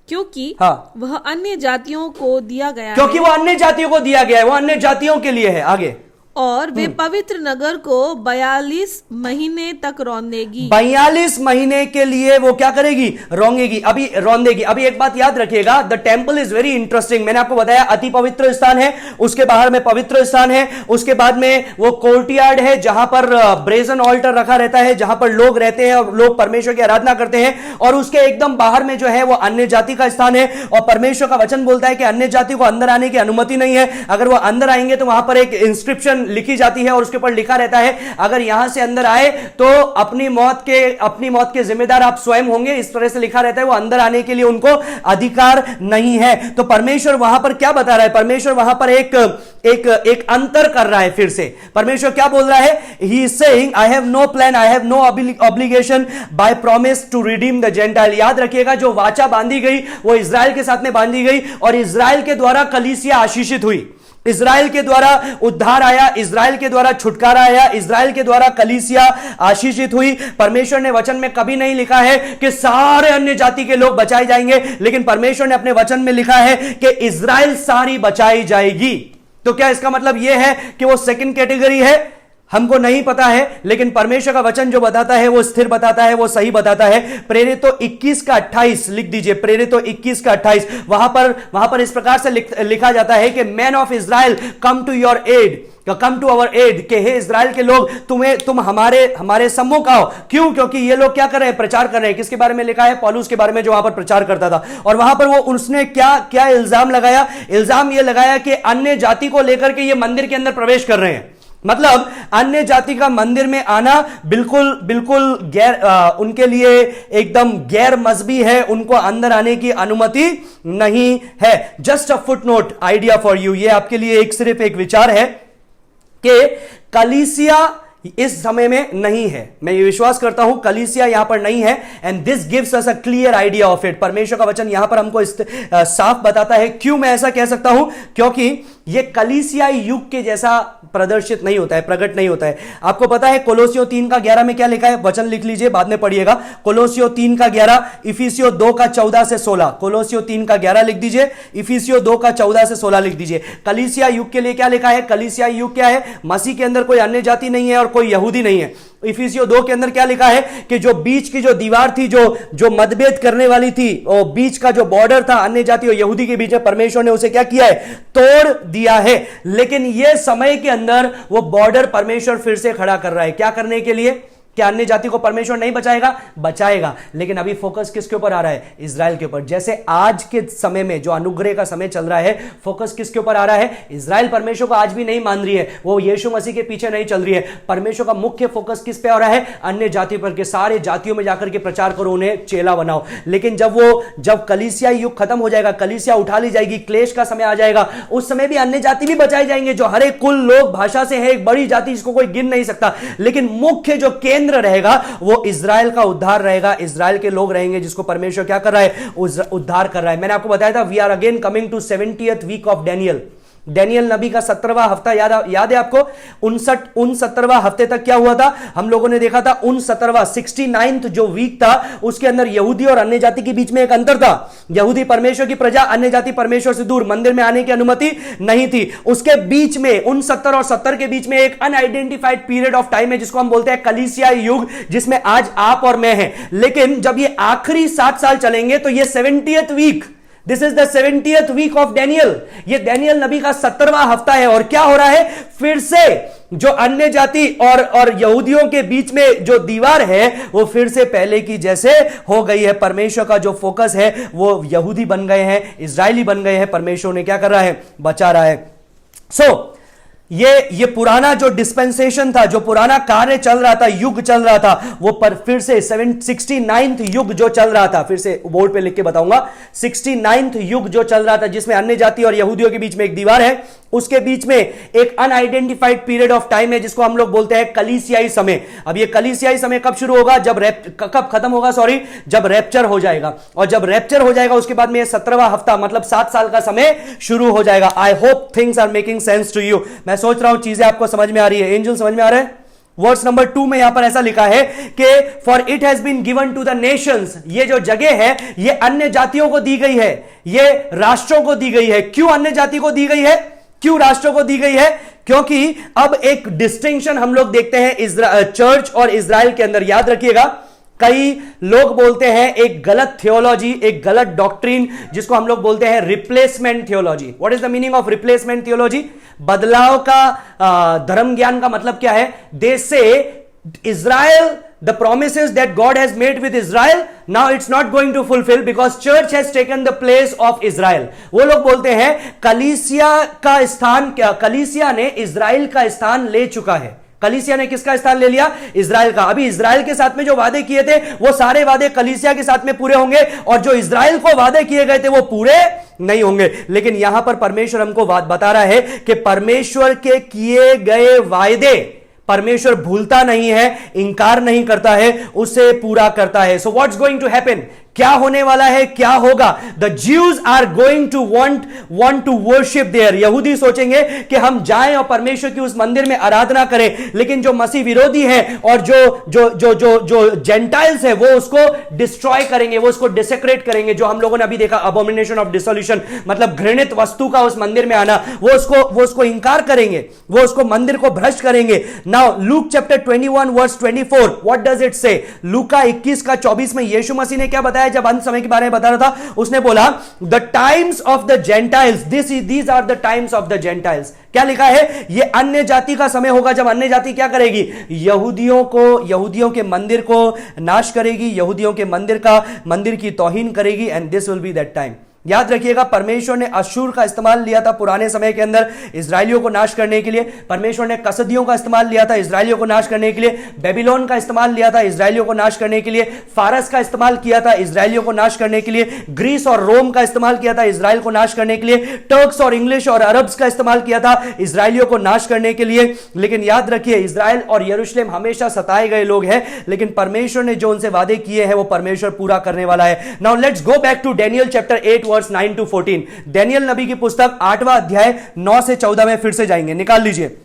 क्योंकि वह अन्य जातियों को दिया गया क्योंकि है, वो अन्य जातियों को दिया गया है, वो अन्य जातियों के लिए है। आगे, और वे पवित्र नगर को 42 महीने तक रौंदेगी। 42 महीने के लिए वो क्या करेगी? रौंदेगी। अभी एक बात याद रखिएगा, the temple is very interesting. मैंने आपको बताया अति पवित्र स्थान है, उसके बाहर में पवित्र स्थान है, उसके बाद में वो कोर्टयार्ड है जहां पर ब्रेजन ऑल्टर रखा रहता है, जहां पर लोग रहते हैं और लोग परमेश्वर की आराधना करते हैं। और उसके एकदम बाहर में जो है वो अन्य जाति का स्थान है। और परमेश्वर का वचन बोलता है कि अन्य जाति को अंदर आने की अनुमति नहीं है। अगर वो अंदर आएंगे तो वहां पर एक इंस्क्रिप्शन लिखी जाती है और उसके ऊपर लिखा रहता है अगर यहां से अंदर आए तो अपनी मौत के जिम्मेदार आप स्वयं होंगे। इस तरह से लिखा रहता है। वो अंदर आने के लिए उनको अधिकार नहीं है। तो परमेश्वर वहां पर क्या बता रहा है? परमेश्वर वहां पर एक अंतर कर रहा है। फिर से परमेश्वर क्या बोल रहा है? He is saying I have no plan, I have no obligation by promise to redeem the gentile. याद रखिएगा, जो वाचा बांधी गई वो इजराइल के साथ में बांधी गई और इजराइल के द्वारा कलीसिया आशीषित हुई। इजराइल के द्वारा उद्धार आया, इजराइल के द्वारा छुटकारा आया, इजराइल के द्वारा कलीसिया आशीषित हुई। परमेश्वर ने वचन में कभी नहीं लिखा है कि सारे अन्य जाति के लोग बचाए जाएंगे, लेकिन परमेश्वर ने अपने वचन में लिखा है कि इजराइल सारी बचाई जाएगी। तो क्या इसका मतलब यह है कि वो सेकंड कैटेगरी है? हमको नहीं पता है, लेकिन परमेश्वर का वचन जो बताता है वो स्थिर बताता है, वो सही बताता है। प्रेरितों 21:28 लिख दीजिए, प्रेरितों 21:28। वहां पर इस प्रकार से लिखा जाता है कि man of Israel come to your aid, come to our aid, के हे इजराइल के लोग तुम हमारे सम्मुख आओ। क्यों? क्योंकि ये लोग क्या कर रहे हैं? प्रचार कर रहे हैं। किसके बारे में लिखा है? पौलुस के बारे में, जो वहां पर प्रचार करता था। और वहां पर उसने क्या इल्जाम लगाया? इल्जाम ये लगाया कि अन्य जाति को लेकर के ये मंदिर के अंदर प्रवेश कर रहे हैं। मतलब अन्य जाति का मंदिर में आना बिल्कुल उनके लिए एकदम गैर मजहबी है। उनको अंदर आने की अनुमति नहीं है। Just a footnote idea for you, ये आपके लिए सिर्फ एक विचार है कि कलीसिया इस समय में नहीं है। मैं ये विश्वास करता हूं कलीसिया यहां पर नहीं है। And this gives us a clear idea of it. परमेश्वर का वचन यहां पर हमको साफ बताता है। क्यों मैं ऐसा कह सकता हूं? क्योंकि ये कलीसियाई युग के जैसा प्रदर्शित नहीं होता है, प्रकट नहीं होता है। आपको पता है कोलोसियों 3:11 में क्या लिखा है? वचन लिख लीजिए, बाद में पढ़िएगा। कोलोसियों 3:11, इफिसियों 2:14 से 16। कोलोसियों 3:11 लिख दीजिए, इफिसियों 2:14 से 16 लिख दीजिए। कलीसिया युग के लिए क्या लिखा है? कलीसिया युग क्या है? मसीह के अंदर कोई अन्य जाति नहीं है और कोई यहूदी नहीं है। इफिसियों 2 के अंदर क्या लिखा है कि जो बीच की जो दीवार थी, जो मतभेद करने वाली थी, और बीच का जो बॉर्डर था अन्य जाति और यहूदी के बीच में, परमेश्वर ने उसे क्या किया है? तोड़ दिया है। लेकिन यह समय के अंदर वो बॉर्डर परमेश्वर फिर से खड़ा कर रहा है। क्या करने के लिए? क्या अन्य जाति को परमेश्वर नहीं बचाएगा? बचाएगा। लेकिन अभी फोकस किसके ऊपर आ रहा है? इजराइल के ऊपर। जैसे आज के समय में जो अनुग्रह का समय चल रहा है, फोकस किसके ऊपर आ रहा है? इजराइल परमेश्वर को आज भी नहीं मान रही है, वो यीशु मसीह के पीछे नहीं चल रही है। परमेश्वर का मुख्य फोकस किस पे आ रहा है? अन्य जाति पर, के सारे जातियों में जाकर के प्रचार करो, उन्हें चेला बनाओ। लेकिन जब कलीसिया युग खत्म हो जाएगा, कलीसिया उठा ली जाएगी, क्लेश का समय आ जाएगा, उस समय भी अन्य जाति भी बचाए जाएंगे, जो हर एक कुल, लोग, भाषा से है, एक बड़ी जाति जिसको कोई गिन नहीं सकता। लेकिन मुख्य जो केंद्र रहेगा वो इजराइल का उद्धार रहेगा। इजराइल के लोग रहेंगे जिसको परमेश्वर क्या कर रहा है? उद्धार कर रहा है। मैंने आपको बताया था we are again coming to 70th week of Daniel. Daniel नबी का 17वां हफ्ता याद है आपको? 69वां हफ्ते तक क्या हुआ था? हम लोगों ने देखा था 69वां जो वीक था उसके अंदर यहूदी और अन्य जाति के बीच में एक अंतर था। यहूदी परमेश्वर की प्रजा, अन्य जाति परमेश्वर से दूर, मंदिर में आने की अनुमति नहीं थी। उसके बीच में 69 और 70 के बीच में एक अनआइडेंटिफाइड पीरियड ऑफ टाइम है जिसको हम बोलते हैं कलीसिया युग, जिसमें आज आप और मैं हैं। लेकिन जब ये आखिरी 7 साल चलेंगे तो ये 70th week, this is the 70th week of Daniel. ये डैनियल नबी का 17वां हफ्ता है। और क्या हो रहा है? फिर से जो अन्य जाति और यहूदियों के बीच में जो दीवार है वो फिर से पहले की जैसे हो गई है। परमेश्वर का जो फोकस है वो यहूदी बन गए हैं, इजरायली बन गए हैं। परमेश्वर ने क्या कर रहा है? बचा रहा है। सो ये पुराना जो डिस्पेंसेशन था, जो पुराना कार्य चल रहा था, युग चल रहा था, वो पर फिर से 69th युग जो चल रहा था, फिर से बोर्ड पे लिख के बताऊंगा, 69th युग जो चल रहा था जिसमें अन्य जाति और यहूदियों के बीच में एक दीवार है, उसके बीच में एक अनआइडेंटिफाइड पीरियड ऑफ टाइम है जिसको हम लोग बोलते हैं कलीसियाई समय। अब ये कलीसियाई समय कब शुरू होगा? कब खत्म होगा? जब रैप्चर हो जाएगा। और जब रैप्चर हो जाएगा उसके बाद में ये 17वां हफ्ता मतलब 7 साल का समय शुरू हो जाएगा। I hope things are making sense to you. मैं सोच रहा हूं चीजें आपको समझ में आ रही है। एंजल समझ में आ रहा है? वर्स नंबर 2 में यहां पर ऐसा लिखा है कि for it has been given to the nations, ये जो जगह है ये अन्य जातियों को दी गई है, ये राष्ट्रों को दी गई है। क्यों अन्य जाति को दी गई है? क्यों राष्ट्रों को दी गई है? क्योंकि अब एक डिस्टिंक्शन हम लोग देखते हैं चर्च और इजराइल के अंदर। याद रखिएगा, कई लोग बोलते हैं एक गलत थियोलॉजी, एक गलत डॉक्ट्रिन जिसको हम लोग बोलते हैं replacement theology. What is the meaning of replacement theology? बदलाव का धर्म ज्ञान का मतलब क्या है? दे से Israel, the promises that God has made with Israel, now it's not going to fulfill because church has taken the place of Israel. वो लोग बोलते हैं कलीसिया का स्थान, कलीसिया ने इजराइल का स्थान ले चुका है। कलीसिया ने किसका स्थान ले लिया? इजराइल का। अभी इजराइल के साथ में जो वादे किए थे वो सारे वादे कलीसिया के साथ में पूरे होंगे और जो इजराइल को वादे किए गए थे वो पूरे नहीं होंगे। लेकिन यहां पर परमेश्वर हमको बता रहा है कि परमेश्वर के किए गए वायदे परमेश्वर भूलता नहीं है, इंकार नहीं करता है, उसे पूरा करता है। So what's going to happen? क्या होने वाला है? क्या होगा? The Jews are going to want to worship there. यहूदी सोचेंगे कि हम जाएं और परमेश्वर की उस मंदिर में आराधना करें, लेकिन जो मसीह विरोधी हैं और जो जेंटाइल्स है वो उसको डिस्ट्रॉय करेंगे, वो उसको डिसेक्रेट करेंगे। जो हम लोगों ने अभी देखा अबोमिनेशन ऑफ डिसोल्यूशन, मतलब घृणित वस्तु का उस मंदिर में आना, वो उसको इंकार करेंगे, वो उसको मंदिर को भ्रष्ट करेंगे। Now Luke chapter 21 verse 24, what does it say? लूका 21 का 24 में यीशु मसीह ने क्या बताया? जब अंत समय के बारे में बता रहा था उसने बोला the times of the gentiles, these are the times of the gentiles. क्या लिखा है? ये अन्य जाति का समय होगा जब अन्य जाति क्या करेगी? यहूदियों के मंदिर को नाश करेगी, यहूदियों के मंदिर की तौहीन करेगी, and this will be that time. याद रखिएगा, परमेश्वर ने अशूर का इस्तेमाल लिया था पुराने समय के अंदर इजराइलियों को नाश करने के लिए। परमेश्वर ने कसदियों का इस्तेमाल लिया था इजराइलियों को नाश करने के लिए। बेबीलोन का इस्तेमाल लिया था इजराइलियों को नाश करने के लिए। फारस का इस्तेमाल किया था इजराइलियों को नाश करने के लिए। ग्रीस और रोम का इस्तेमाल किया था इजराइल को नाश करने के लिए। टर्क्स और इंग्लिश और अरब्स का इस्तेमाल किया था इजराइलियों को नाश करने के लिए। लेकिन याद रखिए, इजराइल और यरूशलेम हमेशा सताए गए लोग हैं, लेकिन परमेश्वर ने जो उनसे वादे किए हैं वो परमेश्वर पूरा करने वाला है। Now let's go back to Daniel chapter 8 verse 9 to 14। Daniel नबी की पुस्तक 8वां अध्याय 9 से 14 में फिर से जाएंगे, निकाल लीजिए।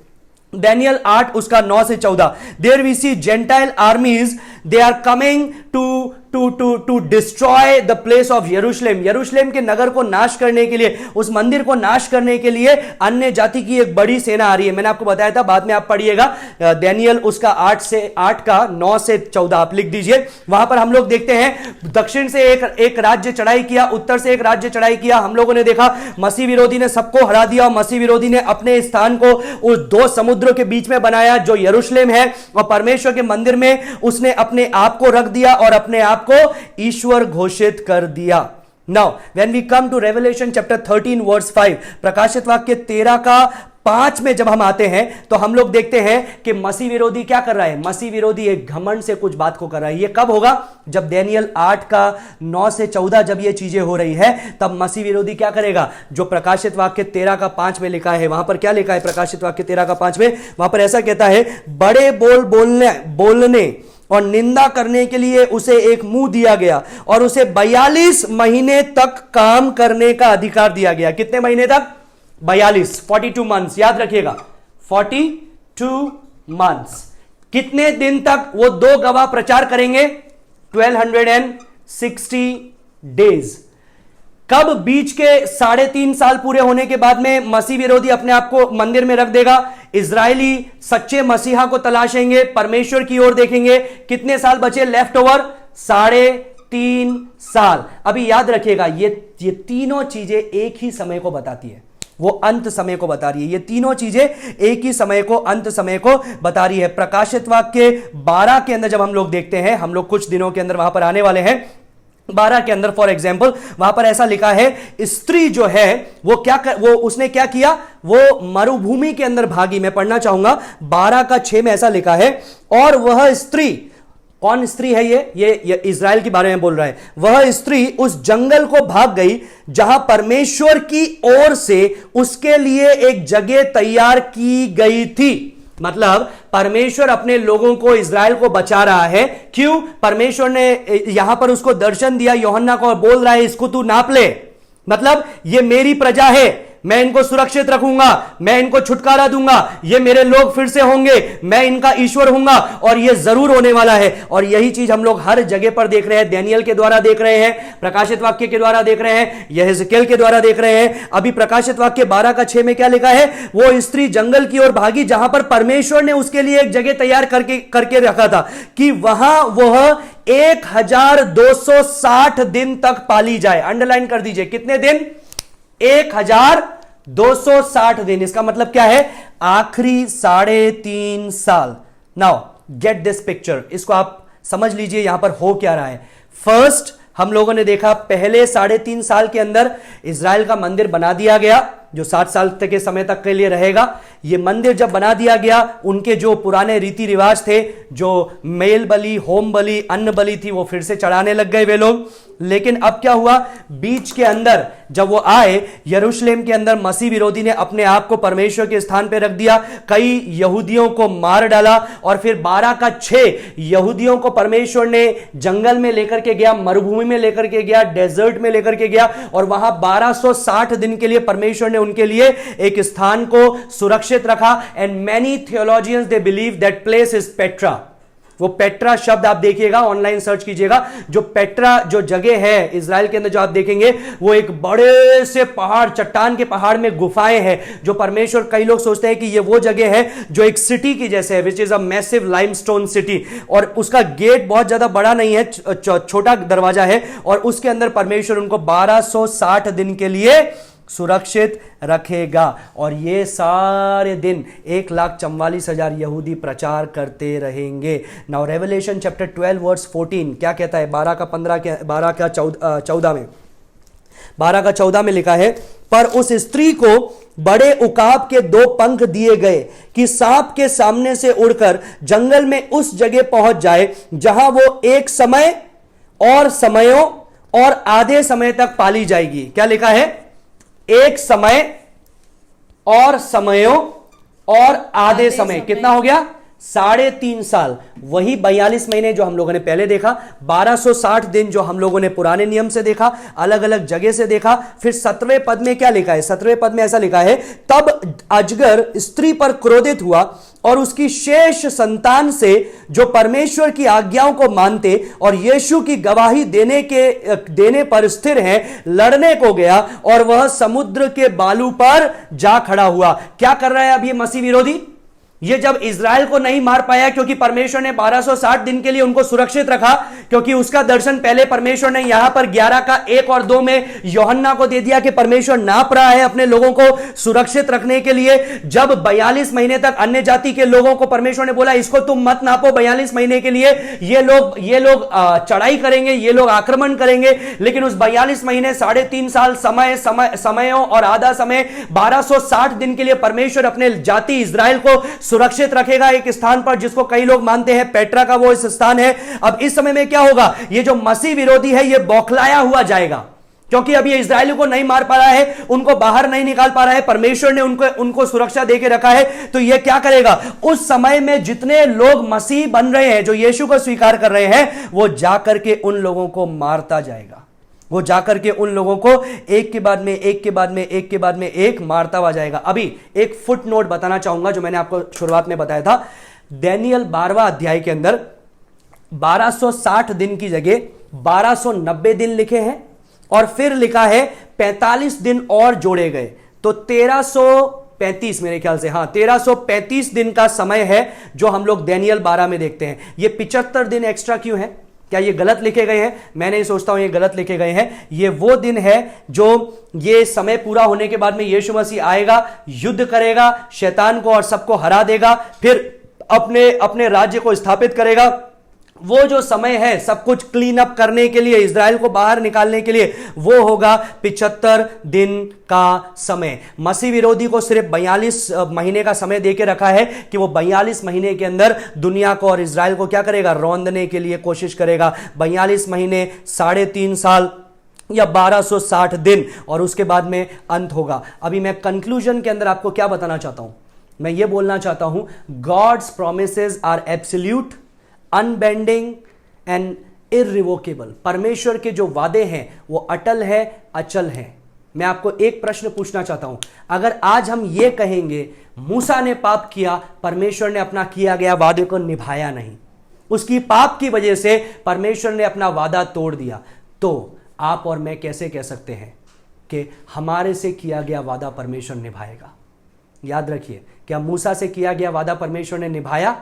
डैनियल 8 उसका 9 से 14। There we see gentile armies, they are coming to destroy the place of यरूशलेम। यरूशलेम के नगर को नाश करने के लिए, उस मंदिर को नाश करने के लिए अन्य जाति की एक बड़ी सेना आ रही है। मैंने आपको बताया था, बाद में आप पढ़िएगा डैनियल उसका 8 का 9 से 14 आप लिख दीजिए। वहां पर हम लोग देखते हैं दक्षिण से एक राज्य चढ़ाई किया, उत्तर से एक राज्य चढ़ाई किया। हम लोगों ने देखा मसीह विरोधी ने सबको हरा दिया और मसीह विरोधी ने अपने स्थान को उस 2 समुद्रों के बीच में बनाया जो यरूशलेम है, और परमेश्वर के मंदिर में उसने अपने आप को रख दिया और अपने आप को ईश्वर घोषित कर दिया। Now when we come to Revelation chapter 13 verse 5, प्रकाशित वाक्य 13 का 5 में जब हम आते हैं तो हम लोग देखते हैं कि मसीह विरोधी क्या कर रहा है? मसीह विरोधी एक घमंड से कुछ बात को कर रहा है। ये कब होगा? जब डैनियल 8 का 9 से 14 जब ये चीजें हो रही है, तब मसीह विरोधी क्या करेगा? जो प्रकाशित वाक्य 13 का 5 में लिखा है, वहां पर क्या लिखा है? प्रकाशित वाक्य 13 का 5 में वहां पर ऐसा कहता है, बड़े बोलने और निंदा करने के लिए उसे एक मुंह दिया गया और उसे 42 महीने तक काम करने का अधिकार दिया गया। कितने महीने तक? 42 मंथ्स, याद रखिएगा 42 मंथ्स। कितने दिन तक वो दो गवाह प्रचार करेंगे? 1260 डेज। कब बीच के 3.5 साल पूरे होने के बाद में मसीह विरोधी अपने आप को मंदिर में रख देगा? इजरायली सच्चे मसीहा को तलाशेंगे, परमेश्वर की ओर देखेंगे। कितने साल बचे लेफ्ट ओवर? 3.5 साल। अभी याद रखिएगा, ये तीनों चीजें एक ही समय को बताती है, वो अंत समय को बता रही है। ये तीनों चीजें एक ही समय को, अंत समय को बता रही है। प्रकाशित वाक्य 12 के अंदर जब हम लोग देखते हैं, हम लोग कुछ दिनों के अंदर वहां पर आने वाले हैं, 12 के अंदर फॉर एग्जाम्पल वहां पर ऐसा लिखा है, स्त्री जो है वो उसने क्या किया? वो मरुभूमि के अंदर भागी। मैं पढ़ना चाहूंगा 12:6 में ऐसा लिखा है, और वह स्त्री, कौन स्त्री है? ये इज़राइल के बारे में बोल रहा है। वह स्त्री उस जंगल को भाग गई जहां परमेश्वर की ओर से उसके लिए एक जगह तैयार की गई थी। मतलब परमेश्वर अपने लोगों को, इज़राइल को बचा रहा है। क्यों? परमेश्वर ने यहां पर उसको दर्शन दिया यूहन्ना को, और बोल रहा है इसको तू नाप ले। मतलब ये मेरी प्रजा है, मैं इनको सुरक्षित रखूंगा, मैं इनको छुटकारा दूंगा, ये मेरे लोग फिर से होंगे, मैं इनका ईश्वर हूंगा, और ये जरूर होने वाला है। और यही चीज हम लोग हर जगह पर देख रहे हैं। दानियेल के द्वारा देख रहे हैं, प्रकाशित वाक्य के द्वारा देख रहे हैं, यहेजकेल के द्वारा देख रहे हैं। अभी प्रकाशित वाक्य 12:6 में क्या लिखा है? वो स्त्री जंगल की ओर भागी जहां पर परमेश्वर ने उसके लिए एक जगह तैयार करके रखा था कि वहां वह 1260 दिन तक पाली जाए। अंडरलाइन कर दीजिए, कितने दिन? 1260 दिन। इसका मतलब क्या है? आखिरी 3.5 साल। नाउ गेट दिस पिक्चर, इसको आप समझ लीजिए यहां पर हो क्या रहा है। फर्स्ट हम लोगों ने देखा, पहले 3.5 साल के अंदर इज़राइल का मंदिर बना दिया गया, जो 7 साल तक के समय तक के लिए रहेगा। ये मंदिर जब बना दिया गया, उनके जो पुराने रीति रिवाज थे, जो मेल बलि, होम बलि, अन्न बलि थी, वो फिर से चढ़ाने लग गए वे लोग। लेकिन अब क्या हुआ? बीच के अंदर जब वो आए यरूशलेम के अंदर, मसीह विरोधी ने अपने आप को परमेश्वर के स्थान पर रख दिया, कई यहूदियों को मार डाला, और फिर 12:6 यहूदियों को परमेश्वर ने जंगल में लेकर के गया, मरुभूमि में लेकर के गया, डेजर्ट में लेकर के गया, और वहां 1260 दिन के लिए परमेश्वर ने उनके लिए एक स्थान को सुरक्षित रखा। And many theologians they believe that place is Petra. वो पेट्रा शब्द आप देखिएगा, ऑनलाइन सर्च कीजिएगा, जो पेट्रा जो जगह है इज़राइल के अंदर जो आप देखेंगे, वो एक बड़े से पहाड़, चट्टान के पहाड़ में गुफाएं हैं, जो परमेश्वर, कई लोग सोचते हैं कि ये वो जगह है जो एक सिटी की जैसे है, which is a massive limestone city, और उसका गेट बहुत ज्यादा बड़ा नहीं है, छोटा दरवाजा है, और उसके अंदर परमेश्वर उनको 1260 दिन के लिए सुरक्षित रखेगा। और ये सारे दिन 1,44,000 यहूदी प्रचार करते रहेंगे। नाउ रेवलेशन चैप्टर 12 वर्स 14 क्या कहता है? 12:14 में लिखा है, पर उस स्त्री को बड़े उकाब के 2 पंख दिए गए कि सांप के सामने से उड़कर जंगल में उस जगह पहुंच जाए जहां वो एक समय और समयों और आधे समय तक पाली जाएगी। क्या लिखा है? एक समय और समयों और आधे समय। कितना हो गया? 3.5 साल। वही 42 महीने जो हम लोगों ने पहले देखा, 1260 दिन जो हम लोगों ने पुराने नियम से देखा, अलग अलग जगह से देखा। फिर 17वें पद में क्या लिखा है? 17वें पद में ऐसा लिखा है, तब अजगर स्त्री पर क्रोधित हुआ और उसकी शेष संतान से जो परमेश्वर की आज्ञाओं को मानते और यीशु की गवाही देने पर स्थिर हैं, लड़ने को गया, और वह समुद्र के बालू पर जा खड़ा हुआ। क्या कर रहा है अब ये मसीह विरोधी? ये जब इज़राइल को नहीं मार पाया क्योंकि परमेश्वर ने 1260 दिन के लिए उनको सुरक्षित रखा, क्योंकि उसका दर्शन पहले परमेश्वर ने यहां पर 11:1 और 2 में यूहन्ना को दे दिया कि परमेश्वर नाप रहा है अपने लोगों को सुरक्षित रखने के लिए। जब 42 महीने तक अन्य जाति के लोगों को परमेश्वर ने बोला इसको तुम मत नापो 42 महीने के लिए, ये लोग चढ़ाई करेंगे, ये लोग आक्रमण करेंगे। लेकिन उस 42 महीने 3.5 साल समयों और आधा समय 1260 दिन के लिए परमेश्वर अपने जाति इज़राइल को सुरक्षित रखेगा एक स्थान पर, जिसको कई लोग मानते हैं पेट्रा का वो इस स्थान है। अब इस समय में क्या होगा? ये जो मसीह विरोधी है ये बौखलाया हुआ जाएगा, क्योंकि अब ये इज़राइलियों को नहीं मार पा रहा है, उनको बाहर नहीं निकाल पा रहा है, परमेश्वर ने उनको सुरक्षा देके रखा है। तो ये क्या करेगा? उस समय में जितने लोग मसीह बन रहे हैं, जो यीशु को स्वीकार कर रहे हैं, वो जाकर के उन लोगों को मारता जाएगा। वो जाकर के उन लोगों को एक के बाद में एक के बाद में एक के बाद में एक मारता हुआ जाएगा। अभी एक फुट नोट बताना चाहूंगा जो मैंने आपको शुरुआत में बताया था। दानियेल 12वां अध्याय के अंदर 1260 दिन की जगह 1290 दिन लिखे हैं और फिर लिखा है 45 दिन और जोड़े गए, तो 1335 मेरे ख्याल से, हाँ 1335 दिन का समय है जो हम लोग दानियेल 12 में देखते हैं। ये 75 दिन एक्स्ट्रा क्यों है? क्या ये गलत लिखे गए हैं? मैं नहीं सोचता हूं ये गलत लिखे गए हैं। ये वो दिन है जो ये समय पूरा होने के बाद में यीशु मसीह आएगा, युद्ध करेगा, शैतान को और सबको हरा देगा, फिर अपने अपने राज्य को स्थापित करेगा। वो जो समय है सब कुछ क्लीन अप करने के लिए, इजराइल को बाहर निकालने के लिए, वो होगा 75 दिन का समय। मसीह विरोधी को सिर्फ 42 महीने का समय देके रखा है कि वो 42 महीने के अंदर दुनिया को और इजराइल को क्या करेगा? रौंदने के लिए कोशिश करेगा। 42 महीने, 3.5 साल या 1260 दिन, और उसके बाद में अंत होगा। अभी मैं कंक्लूजन के अंदर आपको क्या बताना चाहता हूं? मैं ये बोलना चाहता हूं, God's promises are absolute, unbending and irrevocable. परमेश्वर के जो वादे हैं वो अटल है, अचल है। मैं आपको एक प्रश्न पूछना चाहता हूं, अगर आज हम ये कहेंगे मूसा ने पाप किया, परमेश्वर ने अपना किया गया वादे को निभाया नहीं, उसकी पाप की वजह से परमेश्वर ने अपना वादा तोड़ दिया, तो आप और मैं कैसे कह सकते हैं कि हमारे से किया गया वादा परमेश्वर निभाएगा? याद रखिए, क्या मूसा से किया गया वादा परमेश्वर ने निभाया?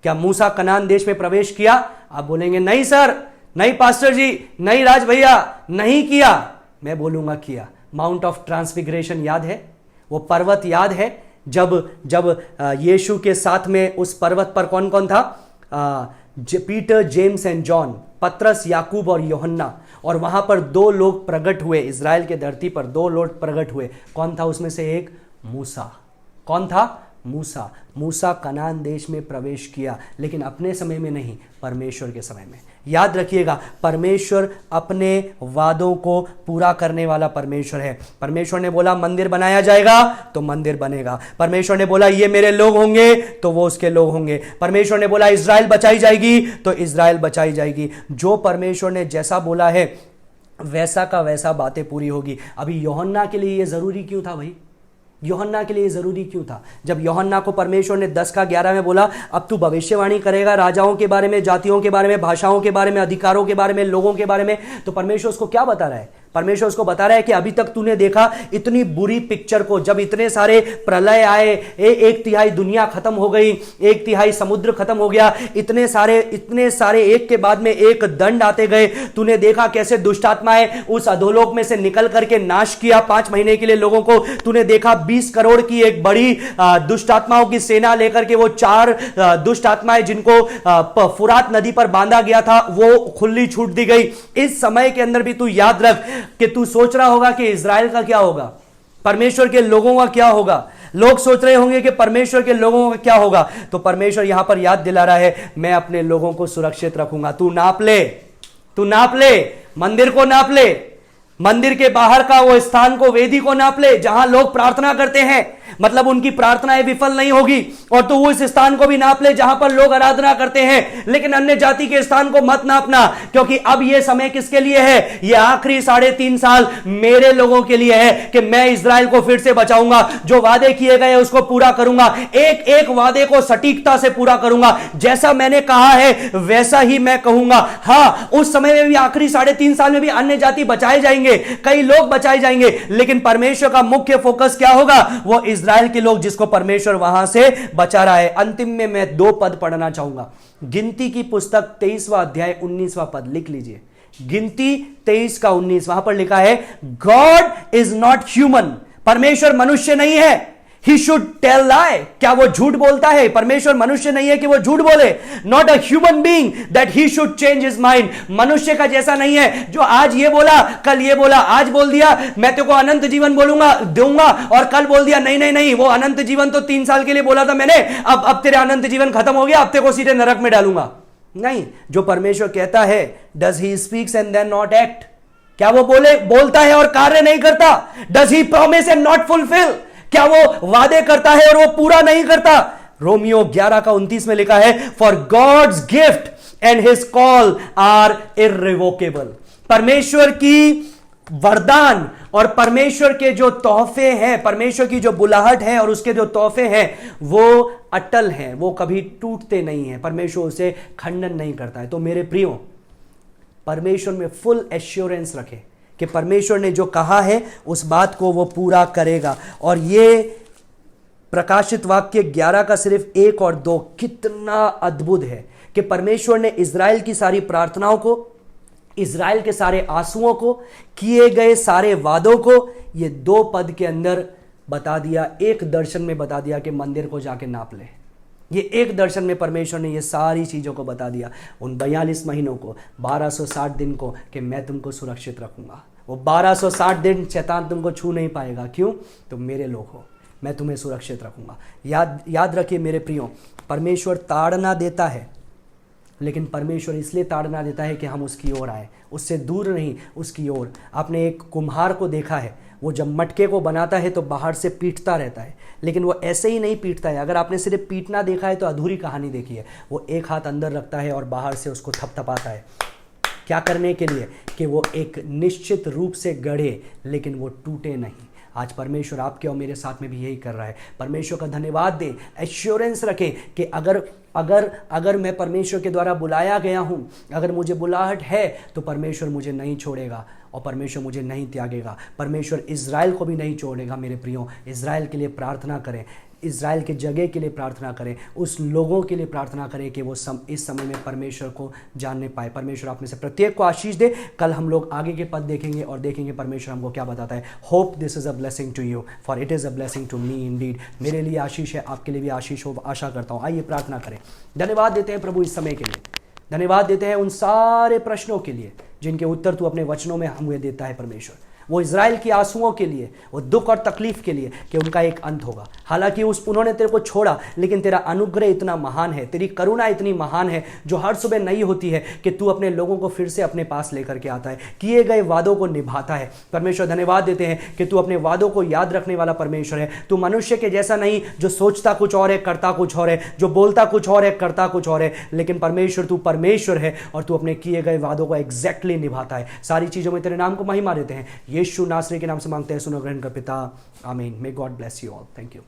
क्या मूसा कनान देश में प्रवेश किया? आप बोलेंगे नहीं सर, नहीं पास्टर जी, नहीं राज भैया, नहीं किया। मैं बोलूंगा किया। माउंट ऑफ ट्रांसफिगरेशन याद है? वो पर्वत याद है जब यीशु के साथ में उस पर्वत पर कौन कौन था? पीटर, जेम्स एंड जॉन, पतरस, याकूब और यूहन्ना, और वहां पर 2 लोग प्रकट हुए। इजराइल के धरती पर 2 लोग प्रकट हुए। कौन था उसमें से एक? मूसा। कौन था? मूसा। मूसा कनान देश में प्रवेश किया, लेकिन अपने समय में नहीं, परमेश्वर के समय में। याद रखिएगा, परमेश्वर अपने वादों को पूरा करने वाला परमेश्वर है। परमेश्वर ने बोला मंदिर बनाया जाएगा तो मंदिर बनेगा। परमेश्वर ने बोला ये मेरे लोग होंगे तो वो उसके लोग होंगे। परमेश्वर ने बोला इजराइल बचाई जाएगी तो इजराइल बचाई जाएगी। जो परमेश्वर ने जैसा बोला है वैसा का वैसा बातें पूरी होगी। अभी यूहन्ना के लिए ये जरूरी क्यों था भाई? यूहन्ना के लिए जरूरी क्यों था? जब यूहन्ना को परमेश्वर ने 10:11 में बोला अब तू भविष्यवाणी करेगा राजाओं के बारे में, जातियों के बारे में, भाषाओं के बारे में, अधिकारों के बारे में, लोगों के बारे में, तो परमेश्वर उसको क्या बता रहा है? परमेश्वर उसको बता रहा है कि अभी तक तूने देखा इतनी बुरी पिक्चर को, जब इतने सारे प्रलय आए, 1/3 दुनिया खत्म हो गई, 1/3 समुद्र खत्म हो गया, इतने सारे एक के बाद में एक दंड आते गए। तूने देखा कैसे दुष्ट आत्माएं उस अधोलोक में से निकल करके नाश किया 5 महीने के लिए लोगों को। तूने देखा 20 करोड़ की एक बड़ी दुष्ट आत्माओं की सेना लेकर के वो 4 दुष्ट आत्माएं जिनको फुरात नदी पर बांधा गया था वो खुली छूट दी गई। इस समय के अंदर भी तू याद रख कि तू सोच रहा होगा कि इजराइल का क्या होगा, परमेश्वर के लोगों का क्या होगा। लोग सोच रहे होंगे कि परमेश्वर के लोगों का क्या होगा, तो परमेश्वर यहां पर याद दिला रहा है मैं अपने लोगों को सुरक्षित रखूंगा। तू नाप ले, मंदिर को नाप ले, मंदिर के बाहर का वो स्थान को, वेदी को नाप ले जहां लोग प्रार्थना करते हैं, मतलब उनकी प्रार्थनाएं विफल नहीं होगी। और तो वो इस स्थान को भी नाप ले जहां पर लोग आराधना करते हैं, लेकिन अन्य जाति के स्थान को मत नापना, क्योंकि अब ये समय किसके लिए है? ये आखिरी 3.5 साल मेरे लोगों के लिए है कि मैं इजराइल को फिर से बचाऊंगा, जो वादे किए गए उसको पूरा करूंगा, एक एक वादे को सटीकता से पूरा करूंगा। जैसा मैंने कहा है वैसा ही मैं कहूंगा। हाँ, उस समय में भी आखिरी 3.5 साल में भी अन्य जाति बचाए जाएंगे, कई लोग बचाए जाएंगे, लेकिन परमेश्वर का मुख्य फोकस क्या होगा? वो इजराइल के लोग जिसको परमेश्वर वहां से बचा रहा है। अंतिम में मैं 2 पद पढ़ना चाहूंगा। गिनती की पुस्तक 23वां अध्याय 19वां पद लिख लीजिए। गिनती 23 का 19, वहां पर लिखा है गॉड इज नॉट ह्यूमन। परमेश्वर मनुष्य नहीं है। He should tell lie. क्या वो झूठ बोलता है? परमेश्वर मनुष्य नहीं है कि वो झूठ बोले। Not a human being that he should change his mind. मनुष्य का जैसा नहीं है जो आज ये बोला, कल ये बोला, आज बोल दिया मैं तेरे को अनंत जीवन दूंगा और कल बोल दिया नहीं, वो अनंत जीवन तो 3 साल के लिए बोला था मैंने, अब तेरे अनंत जीवन खत्म हो गया, अब तेरे को सीधे नरक में डालूंगा। नहीं, जो परमेश्वर कहता है, does he speaks and then not act? क्या वो बोलता है और कार्य नहीं करता? Does he promise and not fulfill? क्या वो वादे करता है और वो पूरा नहीं करता? रोमियो 11 का 29 में लिखा है for God's gift and his call are irrevocable. परमेश्वर की वरदान और परमेश्वर के जो तोहफे हैं, परमेश्वर की जो बुलाहट है और उसके जो तोहफे हैं वो अटल हैं, वो कभी टूटते नहीं हैं, परमेश्वर उसे खंडन नहीं करता है। तो मेरे प्रियो, परमेश्वर में फुल एश्योरेंस रखें कि परमेश्वर ने जो कहा है उस बात को वो पूरा करेगा। और ये प्रकाशित वाक्य 11 का सिर्फ 1 और 2 कितना अद्भुत है कि परमेश्वर ने इज़राइल की सारी प्रार्थनाओं को, इज़राइल के सारे आंसुओं को, किए गए सारे वादों को ये 2 पद के अंदर बता दिया, एक दर्शन में बता दिया कि मंदिर को जाके नाप ले। ये एक दर्शन में परमेश्वर ने ये सारी चीज़ों को बता दिया, उन 42 महीनों को, 1260 दिन को, कि मैं तुमको सुरक्षित रखूंगा। वो 1260 दिन शैतान तुमको छू नहीं पाएगा। क्यों? तुम मेरे लोग हो, मैं तुम्हें सुरक्षित रखूंगा। याद रखिए मेरे प्रियो, परमेश्वर ताड़ना देता है, लेकिन परमेश्वर इसलिए ताड़ना देता है कि हम उसकी ओर आए, उससे दूर नहीं, उसकी ओर। आपने एक कुम्हार को देखा है, वो जब मटके को बनाता है तो बाहर से पीटता रहता है, लेकिन वो ऐसे ही नहीं पीटता है। अगर आपने सिर्फ पीटना देखा है तो अधूरी कहानी देखी है। वो एक हाथ अंदर रखता है और बाहर से उसको थपथपाता है। क्या करने के लिए? कि वो एक निश्चित रूप से गढ़े लेकिन वो टूटे नहीं। आज परमेश्वर आपके और मेरे साथ में भी यही कर रहा है। परमेश्वर का धन्यवाद दें, एश्योरेंस रखें कि अगर मैं परमेश्वर के द्वारा बुलाया गया हूं, अगर मुझे बुलाहट है तो परमेश्वर मुझे नहीं छोड़ेगा और परमेश्वर मुझे नहीं त्यागेगा। परमेश्वर इज़राइल को भी नहीं छोड़ेगा। मेरे प्रियो, इज़राइल के लिए प्रार्थना करें, इज़राइल के जगह के लिए प्रार्थना करें, उस लोगों के लिए प्रार्थना करें कि वो इस समय में परमेश्वर को जानने पाए। परमेश्वर आप में से प्रत्येक को आशीष दे। कल हम लोग आगे के पद देखेंगे और देखेंगे परमेश्वर हमको क्या बताता है। Hope this is a blessing to you, for it is a blessing to me indeed. मेरे लिए आशीष है, आपके लिए भी आशीष हो, आशा करता हूँ। आइए प्रार्थना करें। धन्यवाद देते हैं प्रभु इस समय के लिए, धन्यवाद देते हैं उन सारे प्रश्नों के लिए जिनके उत्तर तू अपने वचनों में हमें देता है। परमेश्वर, वो इज़राइल की आंसुओं के लिए, वो दुख और तकलीफ के लिए कि उनका एक अंत होगा। हालांकि उन्होंने तेरे को छोड़ा, लेकिन तेरा अनुग्रह इतना महान है, तेरी करुणा इतनी महान है जो हर सुबह नई होती है कि तू अपने लोगों को फिर से अपने पास लेकर के आता है, किए गए वादों को निभाता है। परमेश्वर धन्यवाद देते हैं कि तू अपने वादों को याद रखने वाला परमेश्वर है। तू मनुष्य के जैसा नहीं जो सोचता कुछ और है, करता कुछ और है, जो बोलता कुछ और है, करता कुछ और है, लेकिन परमेश्वर, तू परमेश्वर है और तू अपने किए गए वादों को एग्जैक्टली निभाता है। सारी चीज़ों में तेरे नाम को महिमा देते हैं। यीशु नासरी के नाम से मांगते हैं, सुनो ग्रहण कर पिता, आमीन। May God bless you all. Thank you.